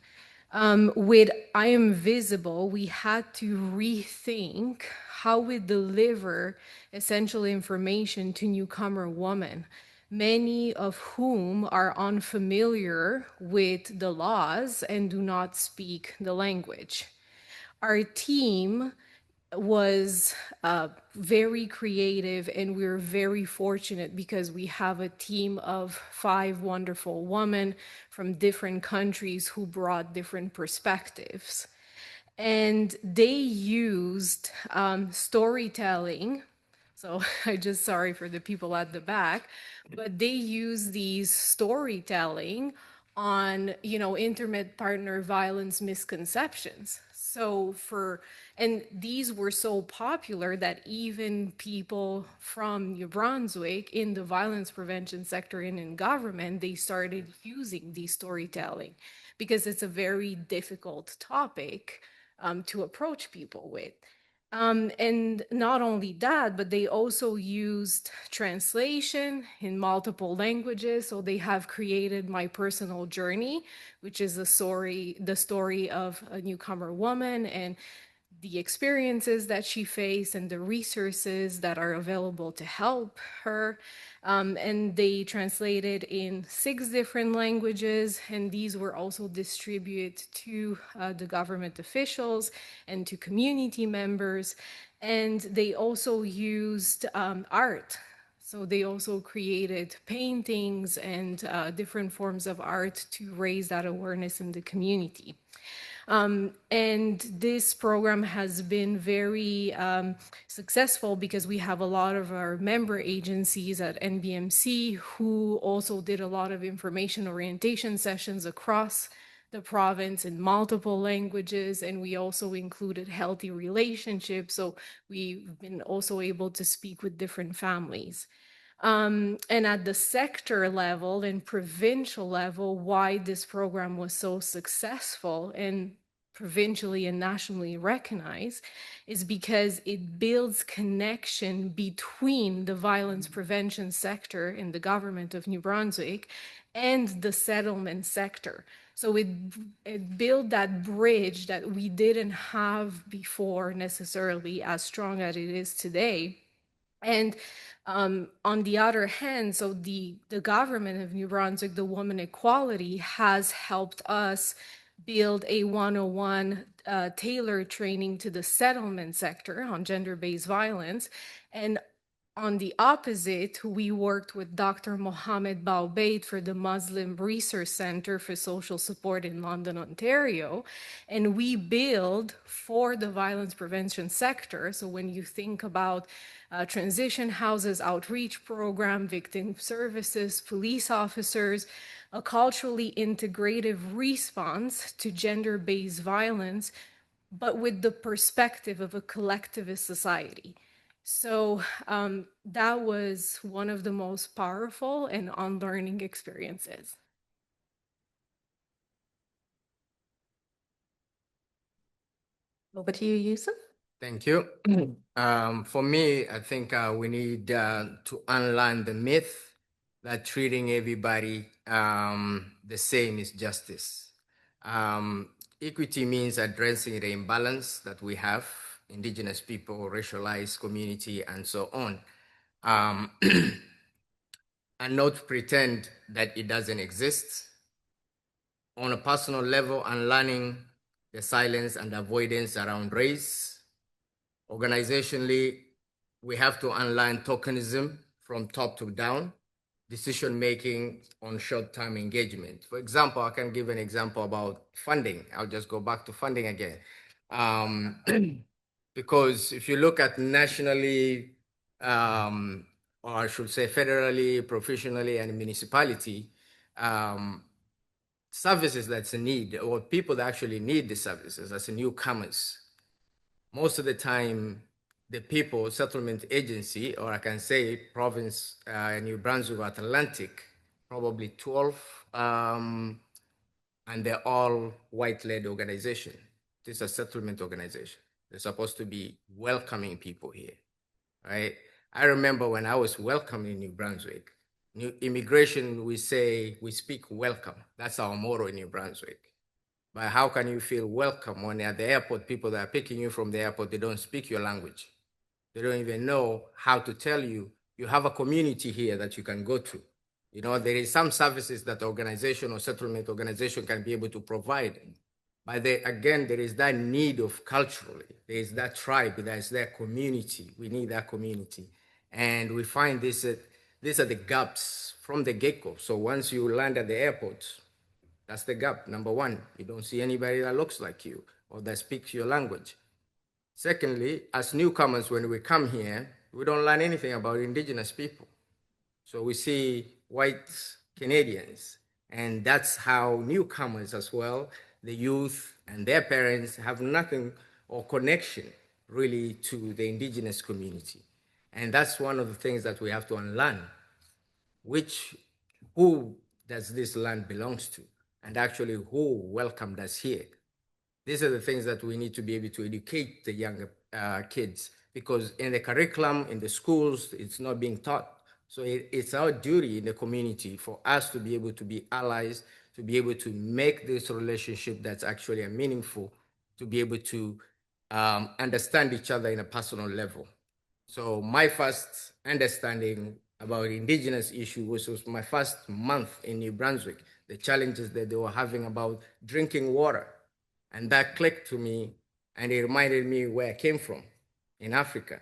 With I Am Visible, we had to rethink how we deliver essential information to newcomer women, many of whom are unfamiliar with the laws and do not speak the language. Our team was very creative, and we're very fortunate because we have a team of 5 wonderful women from different countries who brought different perspectives. And they used storytelling. So I just sorry for the people at the back, but they use these storytelling on, intimate partner violence misconceptions. And these were so popular that even people from New Brunswick in the violence prevention sector and in government, they started using these storytelling because it's a very difficult topic to approach people with. And not only that, but they also used translation in multiple languages. So they have created My Personal Journey, which is the story of a newcomer woman and the experiences that she faced and the resources that are available to help her. And they translated in 6 different languages, and these were also distributed to the government officials and to community members. And they also used art. So they also created paintings and different forms of art to raise that awareness in the community. And this program has been very successful because we have a lot of our member agencies at NBMC who also did a lot of information orientation sessions across the province in multiple languages, and we also included healthy relationships. So we've been also able to speak with different families. And at the sector level and provincial level, why this program was so successful and provincially and nationally recognized is because it builds connection between the violence prevention sector in the government of New Brunswick and the settlement sector. So it built that bridge that we didn't have before necessarily as strong as it is today. And on the other hand, so the government of New Brunswick, the Women Equality, has helped us build a 101 tailored training to the settlement sector on gender-based violence. And on the opposite, we worked with Dr. Mohammed Balbait for the Muslim Research Center for Social Support in London, Ontario. And we build for the violence prevention sector. So when you think about transition houses, outreach program, victim services, police officers, a culturally integrative response to gender-based violence, but with the perspective of a collectivist society. So that was one of the most powerful and unlearning experiences. Over to you, Yusuf. Thank you. For me, I think we need to unlearn the myth that treating everybody the same is justice. Equity means addressing the imbalance that we have, Indigenous people, racialized community, and so on. And not pretend that it doesn't exist. On a personal level, unlearning the silence and avoidance around race. Organizationally, we have to unlearn tokenism from top to down, decision-making on short-term engagement. For example, I can give an example about funding. I'll just go back to funding again. Because if you look at nationally, or I should say federally, professionally, and municipality, services that's a need, or people that actually need the services as newcomers, most of the time, the people, settlement agency, or I can say province, New Brunswick, Atlantic, probably 12, and they're all white-led organization. This is a settlement organization. They're supposed to be welcoming people here, right? I remember when I was welcoming New Brunswick, New immigration, we say, we speak welcome. That's our motto in New Brunswick. But how can you feel welcome when at the airport, people that are picking you from the airport, they don't speak your language? They don't even know how to tell you, you have a community here that you can go to. You know, there is some services that organization or settlement organization can be able to provide. But again, there is that need of culturally, there is that tribe, there is that community. We need that community. And we find these are the gaps from the get-go. So once you land at the airport, that's the gap. Number one, you don't see anybody that looks like you or that speaks your language. Secondly, as newcomers, when we come here, we don't learn anything about Indigenous people. So we see white Canadians, and that's how newcomers as well, the youth and their parents have nothing or connection really to the Indigenous community. And that's one of the things that we have to unlearn, who does this land belongs to? And actually who welcomed us here. These are the things that we need to be able to educate the younger kids, because in the curriculum, in the schools, it's not being taught. So it's our duty in the community for us to be able to be allies, to be able to make this relationship that's actually meaningful, to be able to understand each other in a personal level. So my first understanding about indigenous issue was my first month in New Brunswick, the challenges that they were having about drinking water. And that clicked to me, and it reminded me where I came from in Africa.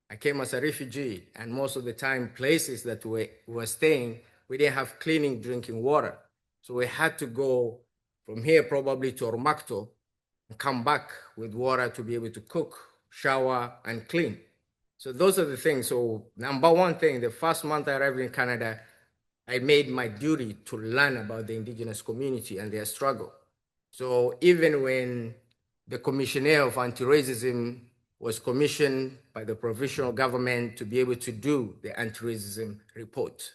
I came as a refugee, and most of the time, places that we were staying, we didn't have clean drinking water. So we had to go from here probably to Ormacto and come back with water to be able to cook, shower, and clean. So those are the things. So number one thing, the first month I arrived in Canada, I made my duty to learn about the indigenous community and their struggle. So even when the Commissioner of Anti-Racism was commissioned by the provincial government to be able to do the anti-racism report,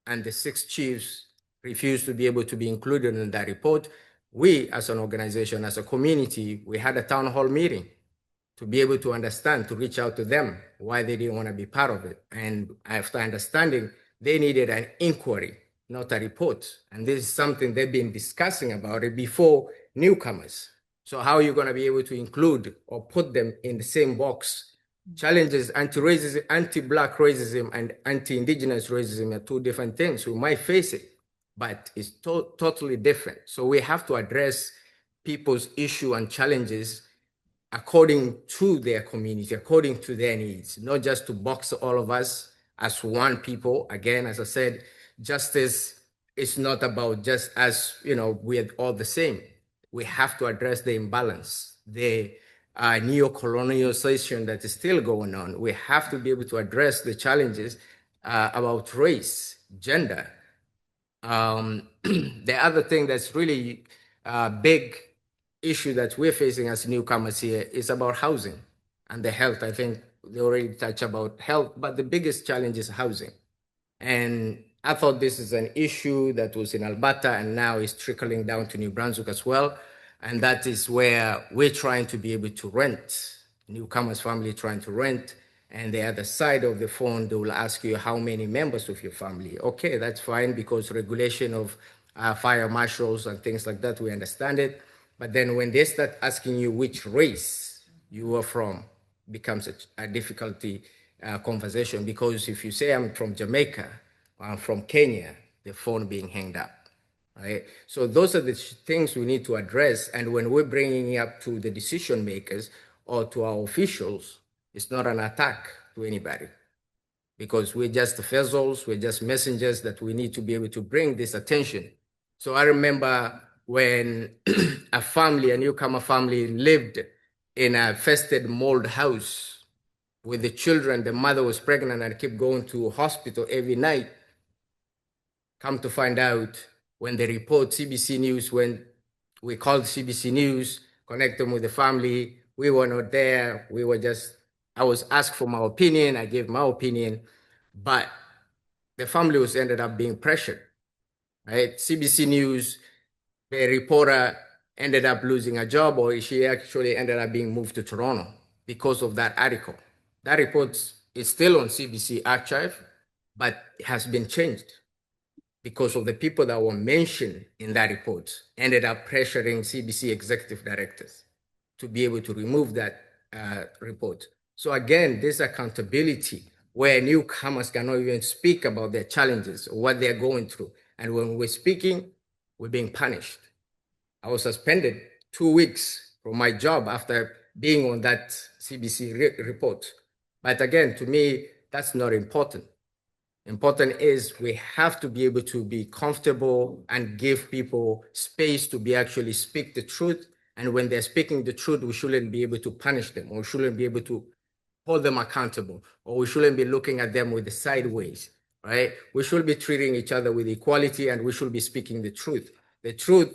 and the 6 chiefs refused to be able to be included in that report, we as an organization, as a community, we had a town hall meeting to be able to understand, to reach out to them why they didn't want to be part of it. And after understanding, they needed an inquiry, not a report. And this is something they've been discussing about it before newcomers. So how are you going to be able to include or put them in the same box? Challenges, anti-racism, anti-Black racism and anti-Indigenous racism are two different things. We might face it, but it's totally different. So we have to address people's issue and challenges according to their community, according to their needs, not just to box all of us as one people. Again, as I said, justice is not about just us, we're all the same. We have to address the imbalance, the neo-colonialization that is still going on. We have to be able to address the challenges about race, gender. The other thing that's really big issue that we're facing as newcomers here is about housing and the health. I think they already touched about health, but the biggest challenge is housing. And I thought this is an issue that was in Alberta and now is trickling down to New Brunswick as well. And that is where we're trying to be able to rent, newcomers family trying to rent. And the other side of the phone, they will ask you how many members of your family. Okay, that's fine, because regulation of fire marshals and things like that, we understand it. But then when they start asking you which race you are from, becomes a difficulty conversation, because if you say I'm from Jamaica or I'm from Kenya, the phone being hanged up, right? So those are the things we need to address. And when we're bringing it up to the decision makers or to our officials, it's not an attack to anybody, because we're just vessels, we're just messengers that we need to be able to bring this attention. So I remember when a newcomer family lived in a infested mold house with the children, the mother was pregnant and kept going to hospital every night. Come to find out, when they report CBC News, when we called CBC News, connect them with the family, we were not there. I was asked for my opinion, I gave my opinion, but the family was ended up being pressured, right? CBC News, the reporter ended up losing a job, or she actually ended up being moved to Toronto because of that article. That report is still on CBC archive, but it has been changed because of the people that were mentioned in that report ended up pressuring CBC executive directors to be able to remove that report. So again, this accountability where newcomers cannot even speak about their challenges or what they're going through. And when we're speaking, we're being punished. I was suspended 2 weeks from my job after being on that CBC report. But again, to me, that's not important. Important is we have to be able to be comfortable and give people space to be actually speak the truth. And when they're speaking the truth, we shouldn't be able to punish them, or shouldn't be able to hold them accountable, or we shouldn't be looking at them with the sideways, right? We should be treating each other with equality, and we should be speaking the truth. The truth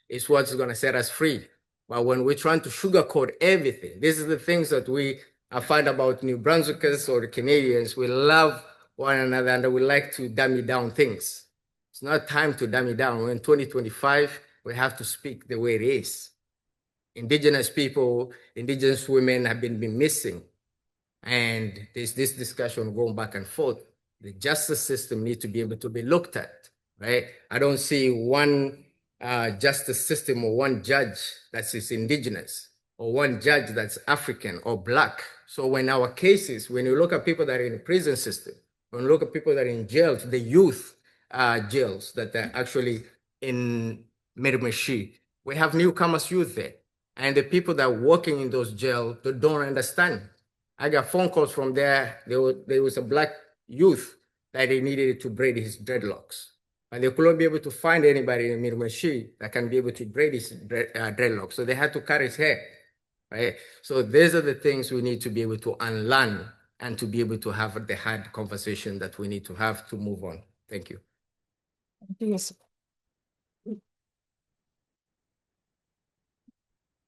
is what's going to set us free. But when we're trying to sugarcoat everything, this is the things that I find about New Brunswickers or the Canadians. We love one another and we like to dummy down things. It's not time to dummy down. We're in 2025, we have to speak the way it is. indigenous people, indigenous women have been missing. And there's this discussion going back and forth. The justice system needs to be able to be looked at, right? I don't see one justice system or one judge that is indigenous or one judge that's African or Black. So when our cases, when you look at people that are in the prison system, when you look at people that are in jails, the youth jails that are actually in Mirimichi, we have newcomers youth there. And the people that are working in those jails, they don't understand. I got phone calls from there. There was a Black youth that they needed to braid his dreadlocks. And they couldn't be able to find anybody in Mirimichi that can be able to braid his dreadlocks. So they had to cut his hair, right? So these are the things we need to be able to unlearn and to be able to have the hard conversation that we need to have to move on. Thank you. Yes.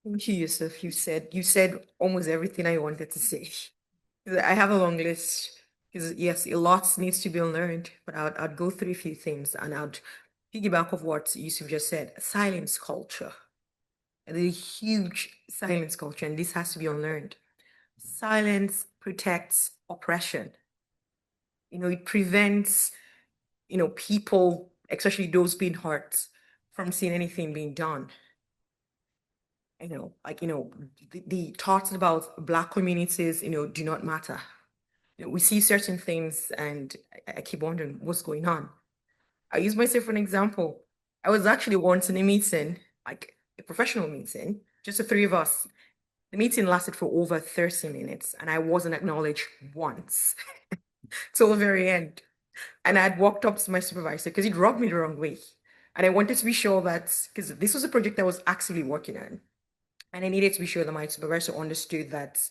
Thank you, Yusuf. You said almost everything I wanted to say. I have a long list because yes, a lot needs to be unlearned, but I'd go through a few things and I'd piggyback of what Yusuf just said. Silence culture. There's a huge silence culture, and this has to be unlearned. Silence protects oppression. It prevents, people, especially those being hurt, from seeing anything being done. The thoughts about Black communities, do not matter. We see certain things and I keep wondering what's going on. I use myself for an example. I was actually once in a meeting, like a professional meeting, just the three of us. The meeting lasted for over 30 minutes and I wasn't acknowledged once till the very end. And I'd walked up to my supervisor because he'd rubbed me the wrong way. And I wanted to be sure that, because this was a project I was actively working on. And I needed to be sure that my supervisor understood that,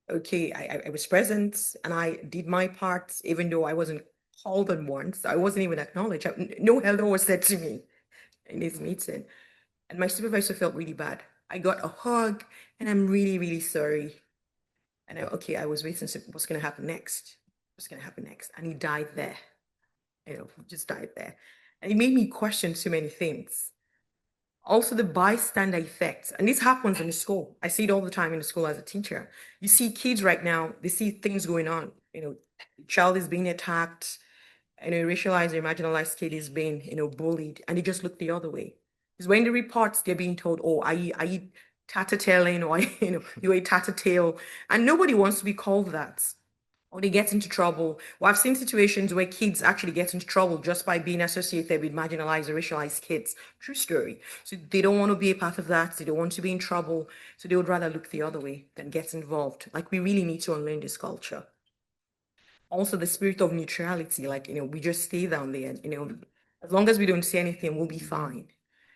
okay, I was present and I did my part, even though I wasn't called on once. I wasn't even acknowledged. No hello was said to me in this meeting. And my supervisor felt really bad. I got a hug and I'm really, really sorry. And I was waiting to see what's going to happen next. What's going to happen next? And he died there. Just died there. And it made me question so many things. Also, the bystander effect. And this happens in the school. I see it all the time in the school as a teacher. You see kids right now, they see things going on. Child is being attacked, a racialized or marginalized kid is being, bullied, and they just look the other way. Because when the reports, they're being told, oh, are you tattletailing, or, you're a tattletale. And nobody wants to be called that. Or they get into trouble. Well, I've seen situations where kids actually get into trouble just by being associated with marginalized or racialized kids. True story. So they don't want to be a part of that. They don't want to be in trouble. So they would rather look the other way than get involved. Like, we really need to unlearn this culture. Also, the spirit of neutrality. We just stay down there. As long as we don't say anything, we'll be fine.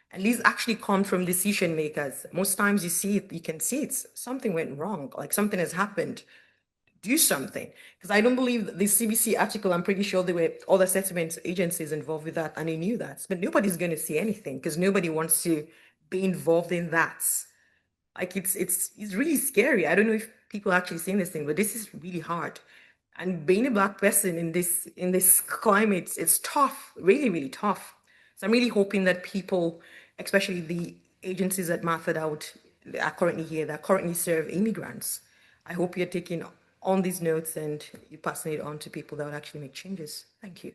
And these actually come from decision makers. Most times you can see it. Something went wrong. Like, something has happened. Do something. Because I don't believe the CBC article, I'm pretty sure there were other settlement agencies involved with that and they knew that. But nobody's going to see anything because nobody wants to be involved in that. Like, it's really scary. I don't know if people are actually seeing this thing, but this is really hard. And being a Black person in this climate, it's tough, really, really tough. So I'm really hoping that people, especially the agencies that mapped out, are currently here, that currently serve immigrants. I hope you're taking on these notes and you're passing it on to people that would actually make changes. Thank you.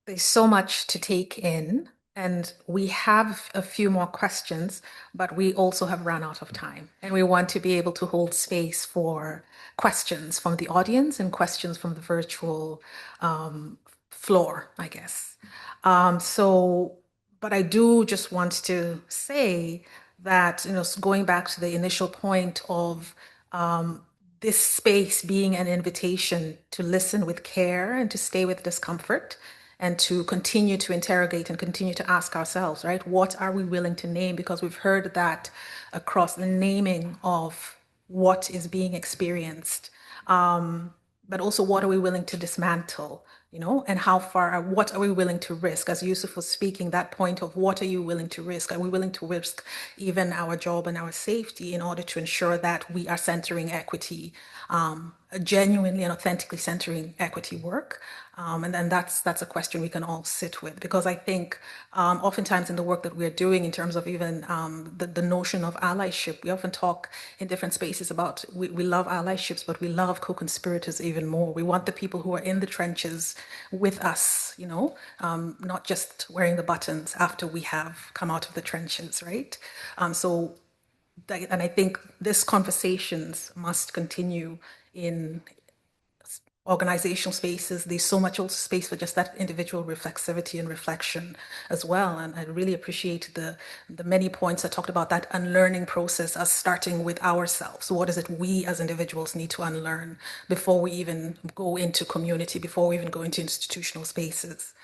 There's so much to take in, and we have a few more questions, but we also have run out of time. And we want to be able to hold space for questions from the audience and questions from the virtual floor, I guess. But I do just want to say that, going back to the initial point of this space being an invitation to listen with care and to stay with discomfort and to continue to interrogate and continue to ask ourselves, right? What are we willing to name? Because we've heard that across the naming of what is being experienced, but also what are we willing to dismantle, and what are we willing to risk? As Yusuf was speaking, that point of what are you willing to risk? Are we willing to risk even our job and our safety in order to ensure that we are centering equity genuinely and authentically centering equity work? And then that's a question we can all sit with, because I think oftentimes in the work that we're doing in terms of even the notion of allyship, we often talk in different spaces about we love allyships, but we love co-conspirators even more. We want the people who are in the trenches with us, you know, not just wearing the buttons after we have come out of the trenches, right? And I think this conversations must continue in organizational spaces. There's so much also space for just that individual reflexivity and reflection as well. And I really appreciate the many points that talked about that unlearning process as starting with ourselves. So what is it we as individuals need to unlearn before we even go into community, before we even go into institutional spaces?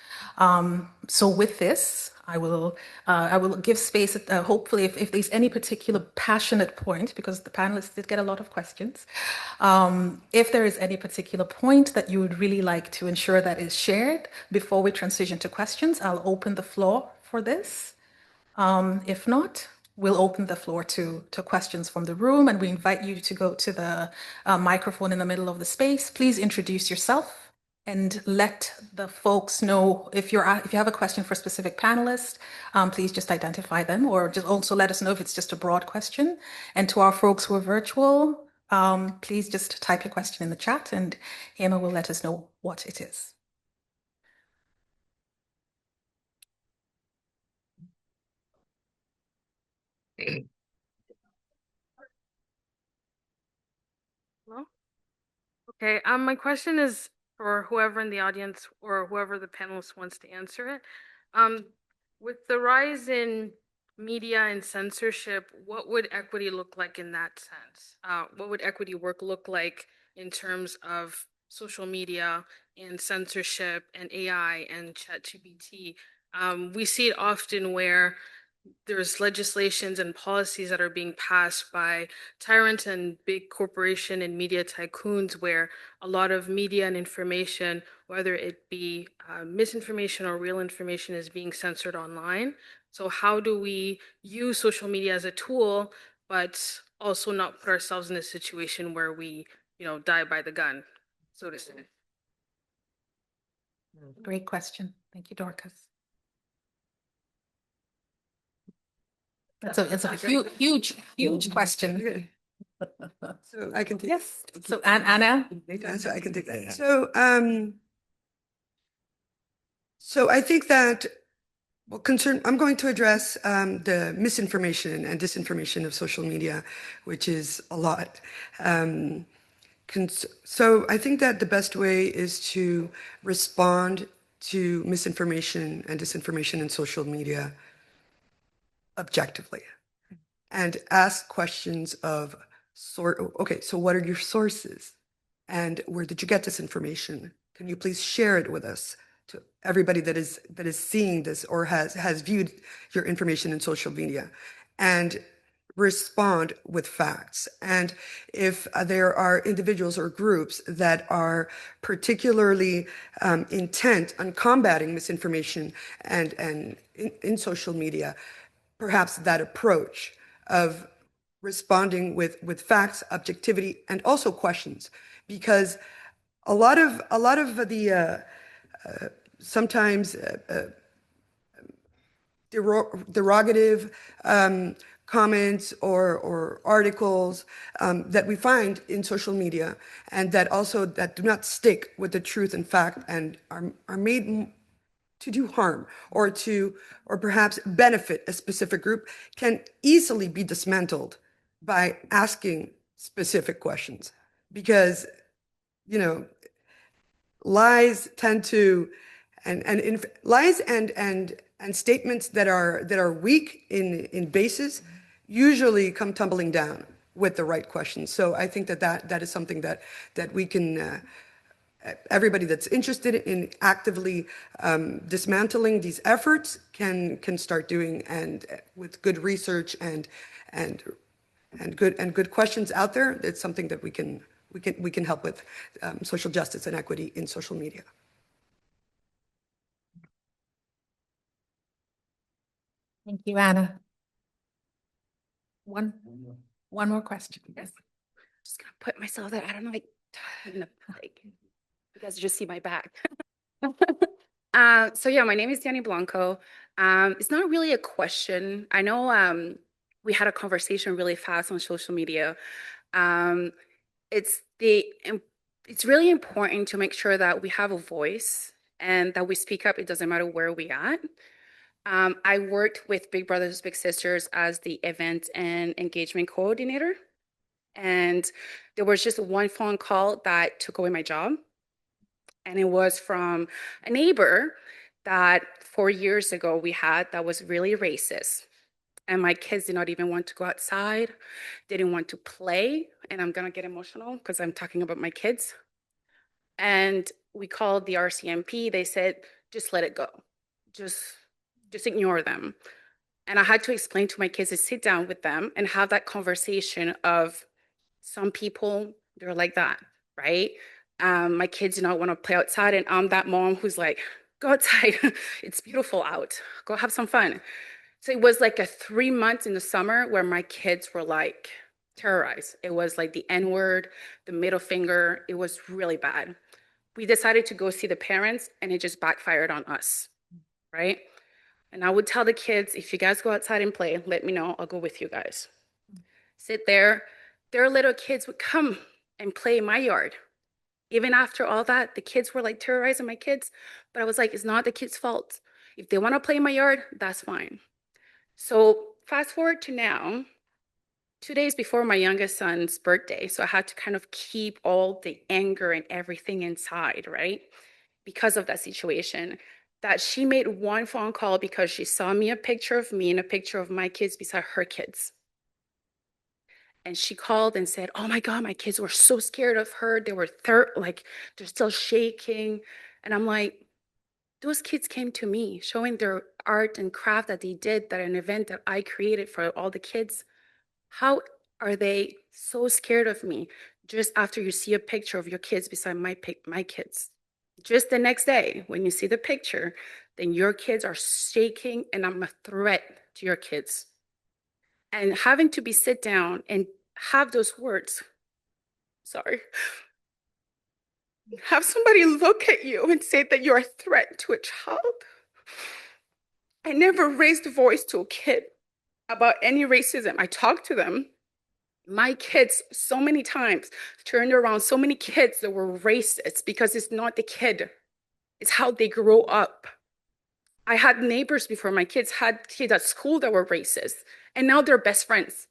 So with this, I will give space, hopefully, if there's any particular passionate point, because the panelists did get a lot of questions, if there is any particular point that you would really like to ensure that is shared before we transition to questions, I'll open the floor for this. If not, we'll open the floor to questions from the room, and we invite you to go to the microphone in the middle of the space. Please introduce yourself and let the folks know if you have a question for a specific panelist, please just identify them, or just also let us know if it's just a broad question. And to our folks who are virtual, please just type your question in the chat and Emma will let us know what it is. Hello? Okay, my question is for whoever in the audience or whoever the panelist wants to answer it. With the rise in media and censorship, what would equity look like in that sense? What would equity work look like in terms of social media and censorship and AI and ChatGPT? We see it often where there's legislations and policies that are being passed by tyrants and big corporation and media tycoons, where a lot of media and information, whether it be misinformation or real information, is being censored online. So how do we use social media as a tool, but also not put ourselves in a situation where we, die by the gun, so to say? Great question. Thank you, Dorcas. It's a huge question. So I can take. Yes. So Anna. So I can take that. So I think that I'm going to address the misinformation and disinformation of social media, which is a lot. So I think that the best way is to respond to misinformation and disinformation in social media objectively and ask questions of okay, so what are your sources? And where did you get this information? Can you please share it with us, to everybody that is seeing this or has viewed your information in social media? And respond with facts. And if there are individuals or groups that are particularly intent on combating misinformation and in social media, perhaps that approach of responding with facts, objectivity, and also questions, because a lot of the sometimes derogative comments or articles that we find in social media, and that do not stick with the truth and fact and are made to do harm or perhaps benefit a specific group, can easily be dismantled by asking specific questions, because lies tend to lies and statements that are weak in basis usually come tumbling down with the right questions. So I think that is something that we can everybody that's interested in actively dismantling these efforts can start doing, and with good research and good questions out there. It's something that we can help with social justice and equity in social media. Thank you, Anna. One more question. Yes. Just gonna put myself there. I don't know. Like, you guys just see my back. So yeah, my name is Danny Blanco. It's not really a question. I know we had a conversation really fast on social media. Um, it's the it's really important to make sure that we have a voice and that we speak up. It doesn't matter where we at. I worked with Big Brothers Big Sisters as the event and engagement coordinator, and there was just one phone call that took away my job, and it was from a neighbor that 4 years ago we had that was really racist. And my kids did not even want to go outside. They didn't want to play. And I'm going to get emotional because I'm talking about my kids. And we called the RCMP. They said, just let it go. Just, just ignore them. And I had to explain to my kids to sit down with them and have that conversation of some people, they're like that, right? My kids do not want to play outside. And I'm that mom who's like, go outside. It's beautiful out. Go have some fun. So it was like a 3 months in the summer where my kids were like terrorized. It was like the N word, the middle finger. It was really bad. We decided to go see the parents and it just backfired on us, right? And I would tell the kids, if you guys go outside and play, let me know. I'll go with you guys. Sit there. Their little kids would come and play in my yard. Even after all that, the kids were like terrorizing my kids. But I was like, it's not the kids' fault. If they want to play in my yard, that's fine. So fast forward to now, 2 days before my youngest son's birthday. So I had to kind of keep all the anger and everything inside, right? Because of that situation. That she made one phone call because she saw me a picture of me and a picture of my kids beside her kids. And she called and said, oh my God, my kids were so scared of her. They were like, they're still shaking. And I'm like, those kids came to me showing their art and craft that they did, that an event that I created for all the kids. How are they so scared of me just after you see a picture of your kids beside my kids? Just the next day, when you see the picture, then your kids are shaking and I'm a threat to your kids. And having to be sit down and have those words, sorry, have somebody look at you and say that you're a threat to a child. I never raised a voice to a kid about any racism. I talked to them. My kids so many times turned around so many kids that were racist because it's not the kid, it's how they grow up. I had neighbors before my kids had kids at school that were racist, and now they're best friends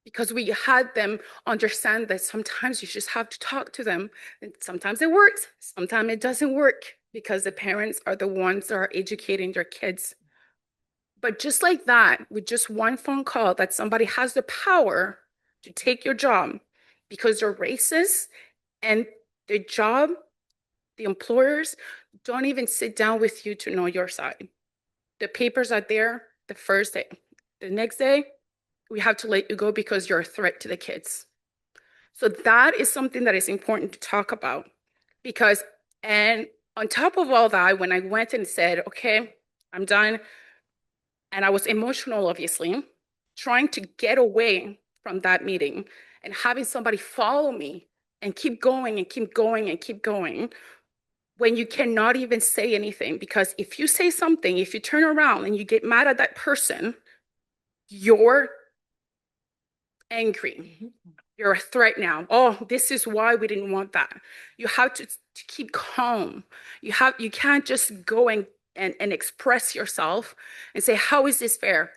because we had them understand that sometimes you just have to talk to them. And sometimes it works, sometimes it doesn't work because the parents are the ones that are educating their kids. But just like that, with just one phone call, that somebody has the power to take your job because they're racist, and the job, the employers don't even sit down with you to know your side. The papers are there the first day. The next day, we have to let you go because you're a threat to the kids. So that is something that is important to talk about because, and on top of all that, when I went and said, okay, I'm done, and I was emotional, obviously, trying to get away from that meeting and having somebody follow me and keep going and keep going and keep going when you cannot even say anything. Because if you say something, if you turn around and you get mad at that person, you're angry. You're a threat now. Oh, this is why we didn't want that. You have to keep calm. You can't just go and express yourself and say, how is this fair?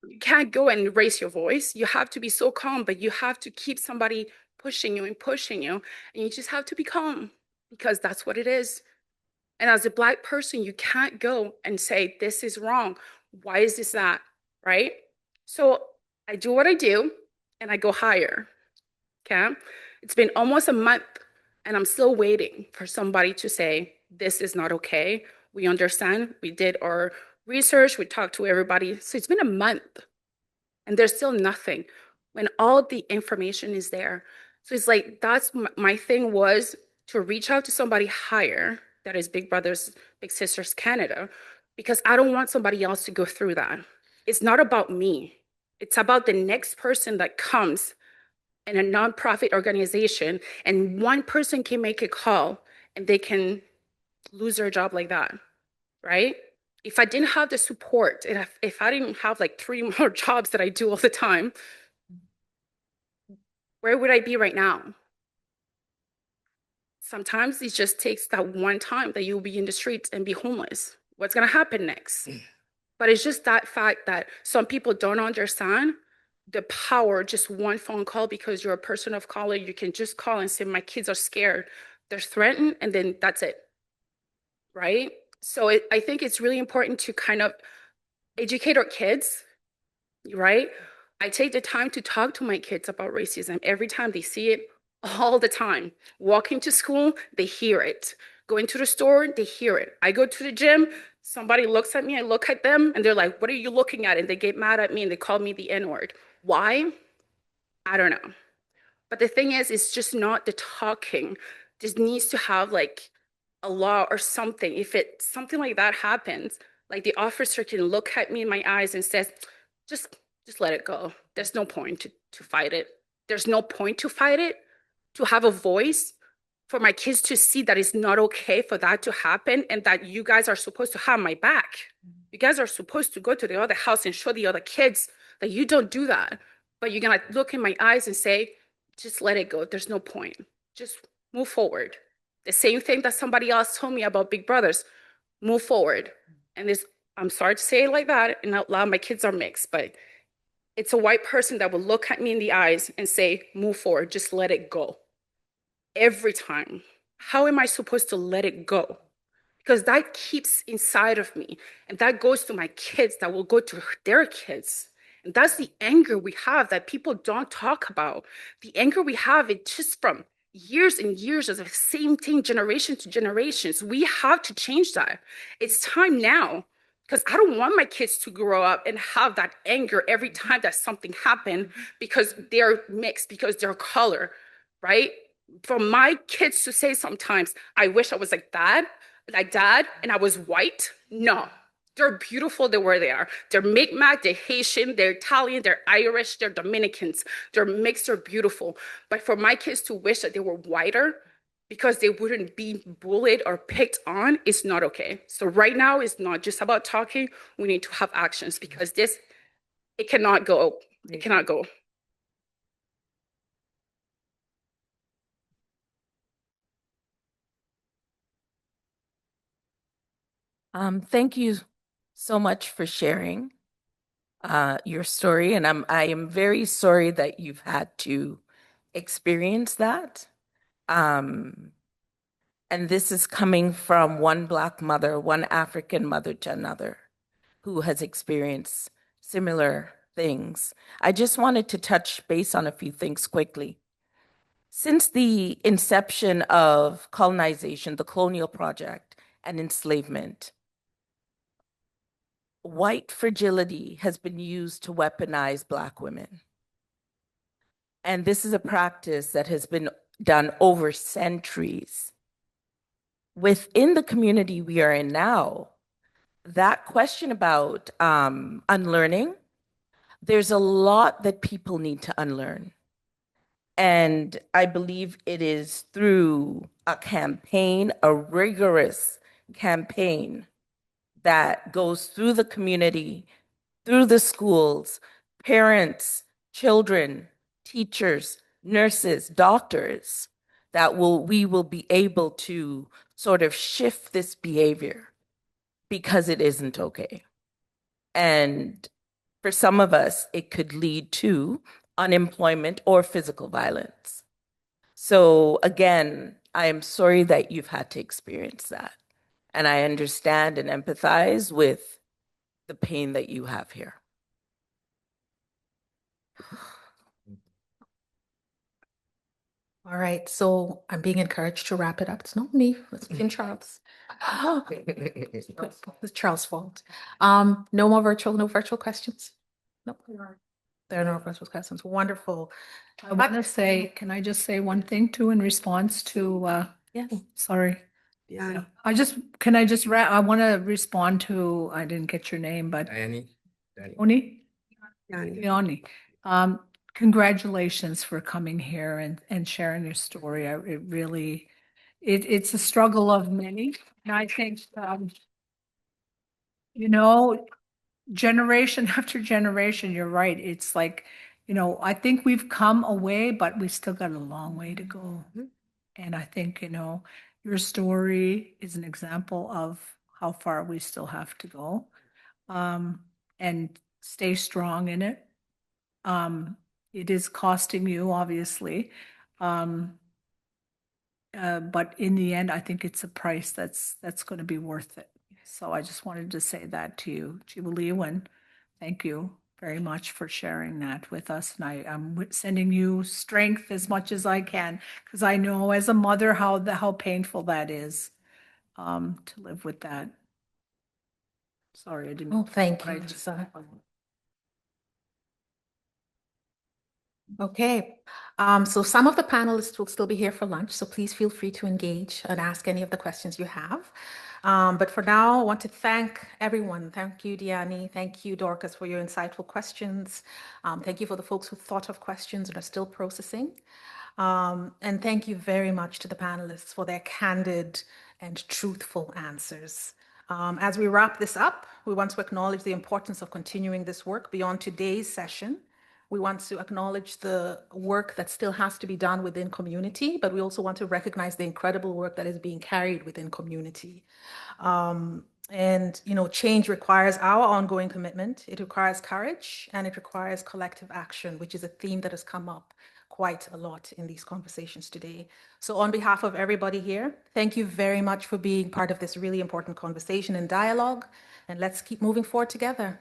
You can't go and raise your voice. You have to be so calm, but you have to keep somebody pushing you and pushing you. And you just have to be calm because that's what it is. And as a Black person, you can't go and say, this is wrong. Why is this that? Right? So I do what I do and I go higher. Okay. It's been almost a month and I'm still waiting for somebody to say, this is not okay. We understand. We did our research. We talked to everybody. So it's been a month and there's still nothing when all the information is there. So it's like, that's my thing was to reach out to somebody higher, that is Big Brothers, Big Sisters Canada, because I don't want somebody else to go through that. It's not about me. It's about the next person that comes in a nonprofit organization, and one person can make a call and they can lose their job like that, right? If I didn't have the support, and if I didn't have like 3 more jobs that I do all the time, where would I be right now? Sometimes it just takes that one time that you'll be in the streets and be homeless. What's gonna happen next? But it's just that fact that some people don't understand the power, just one phone call, because you're a person of color, you can just call and say, my kids are scared, they're threatened, and then that's it, right? So I think it's really important to kind of educate our kids, right? I take the time to talk to my kids about racism every time they see it, all the time. Walking to school, they hear it. Going to the store, they hear it. I go to the gym, somebody looks at me, I look at them, and they're like, what are you looking at? And they get mad at me and they call me the N-word. Why? I don't know. But the thing is, it's just not the talking. This needs to have like a law or something. If something like that happens, like the officer can look at me in my eyes and says, just let it go. There's no point to fight it. There's no point to fight it, to have a voice for my kids to see that it's not okay for that to happen, and that you guys are supposed to have my back. You guys are supposed to go to the other house and show the other kids that you don't do that. But you're gonna look in my eyes and say, just let it go. There's no point. Just move forward. The same thing that somebody else told me about Big Brothers. Move forward. And this, I'm sorry to say it like that and out loud, my kids are mixed, but it's a white person that will look at me in the eyes and say, move forward, just let it go. Every time. How am I supposed to let it go? Because that keeps inside of me, and that goes to my kids, that will go to their kids. And that's the anger we have that people don't talk about. The anger we have, it's just from years and years of the same thing, generation to generations. We have to change that. It's time now, because I don't want my kids to grow up and have that anger every time that something happened because they're mixed, because they're color, right? For my kids to say sometimes, I wish I was like dad, and I was white. No, they're beautiful the way they are. They're Mi'kmaq, they're Haitian, they're Italian, they're Irish, they're Dominicans. They're mixed, they're beautiful. But for my kids to wish that they were whiter because they wouldn't be bullied or picked on, it's not okay. So right now, it's not just about talking. We need to have actions, because it cannot go. It cannot go. Thank you so much for sharing your story, and I am very sorry that you've had to experience that. And this is coming from one Black mother, one African mother to another who has experienced similar things. I just wanted to touch base on a few things quickly. Since the inception of colonization, the colonial project, and enslavement, white fragility has been used to weaponize Black women. And this is a practice that has been done over centuries. Within the community we are in now, that question about unlearning, there's a lot that people need to unlearn. And I believe it is through a campaign, a rigorous campaign that goes through the community, through the schools, parents, children, teachers, nurses, doctors, that we will be able to sort of shift this behavior, because it isn't okay. And for some of us, it could lead to unemployment or physical violence. So again, I am sorry that you've had to experience that. And I understand and empathize with the pain that you have here. All right, so I'm being encouraged to wrap it up. It's not me, it's King Charles. It's Charles' fault. No virtual questions? No. There are no virtual questions. Wonderful. I want to say, can I just say one thing too in response to, Yes. sorry. Yeah. I want to respond to, I didn't get your name, but Diane. Oni? Yeah. Leonie. congratulations for coming here and sharing your story. It really, it's a struggle of many. And I think, you know, generation after generation, you're right. It's like, you know, I think we've come a way, but we still got a long way to go. And I think, you know, your story is an example of how far we still have to go. And stay strong in it. It is costing you, obviously. But in the end, I think it's a price that's going to be worth it. So I just wanted to say that to you, Jubilee, and thank you very much for sharing that with us. And I'm sending you strength as much as I can, because I know as a mother how painful that is, to live with that. Sorry, I didn't. Oh, thank I you. just- Okay, so some of the panelists will still be here for lunch, so please feel free to engage and ask any of the questions you have. But for now, I want to thank everyone. Thank you, Diani. Thank you, Dorcas, for your insightful questions. Thank you for the folks who thought of questions and are still processing. And thank you very much to the panelists for their candid and truthful answers. As we wrap this up, we want to acknowledge the importance of continuing this work beyond today's session. We want to acknowledge the work that still has to be done within community, but we also want to recognize the incredible work that is being carried within community. And, you know, change requires our ongoing commitment. It requires courage and it requires collective action, which is a theme that has come up quite a lot in these conversations today. So on behalf of everybody here, thank you very much for being part of this really important conversation and dialogue, and let's keep moving forward together.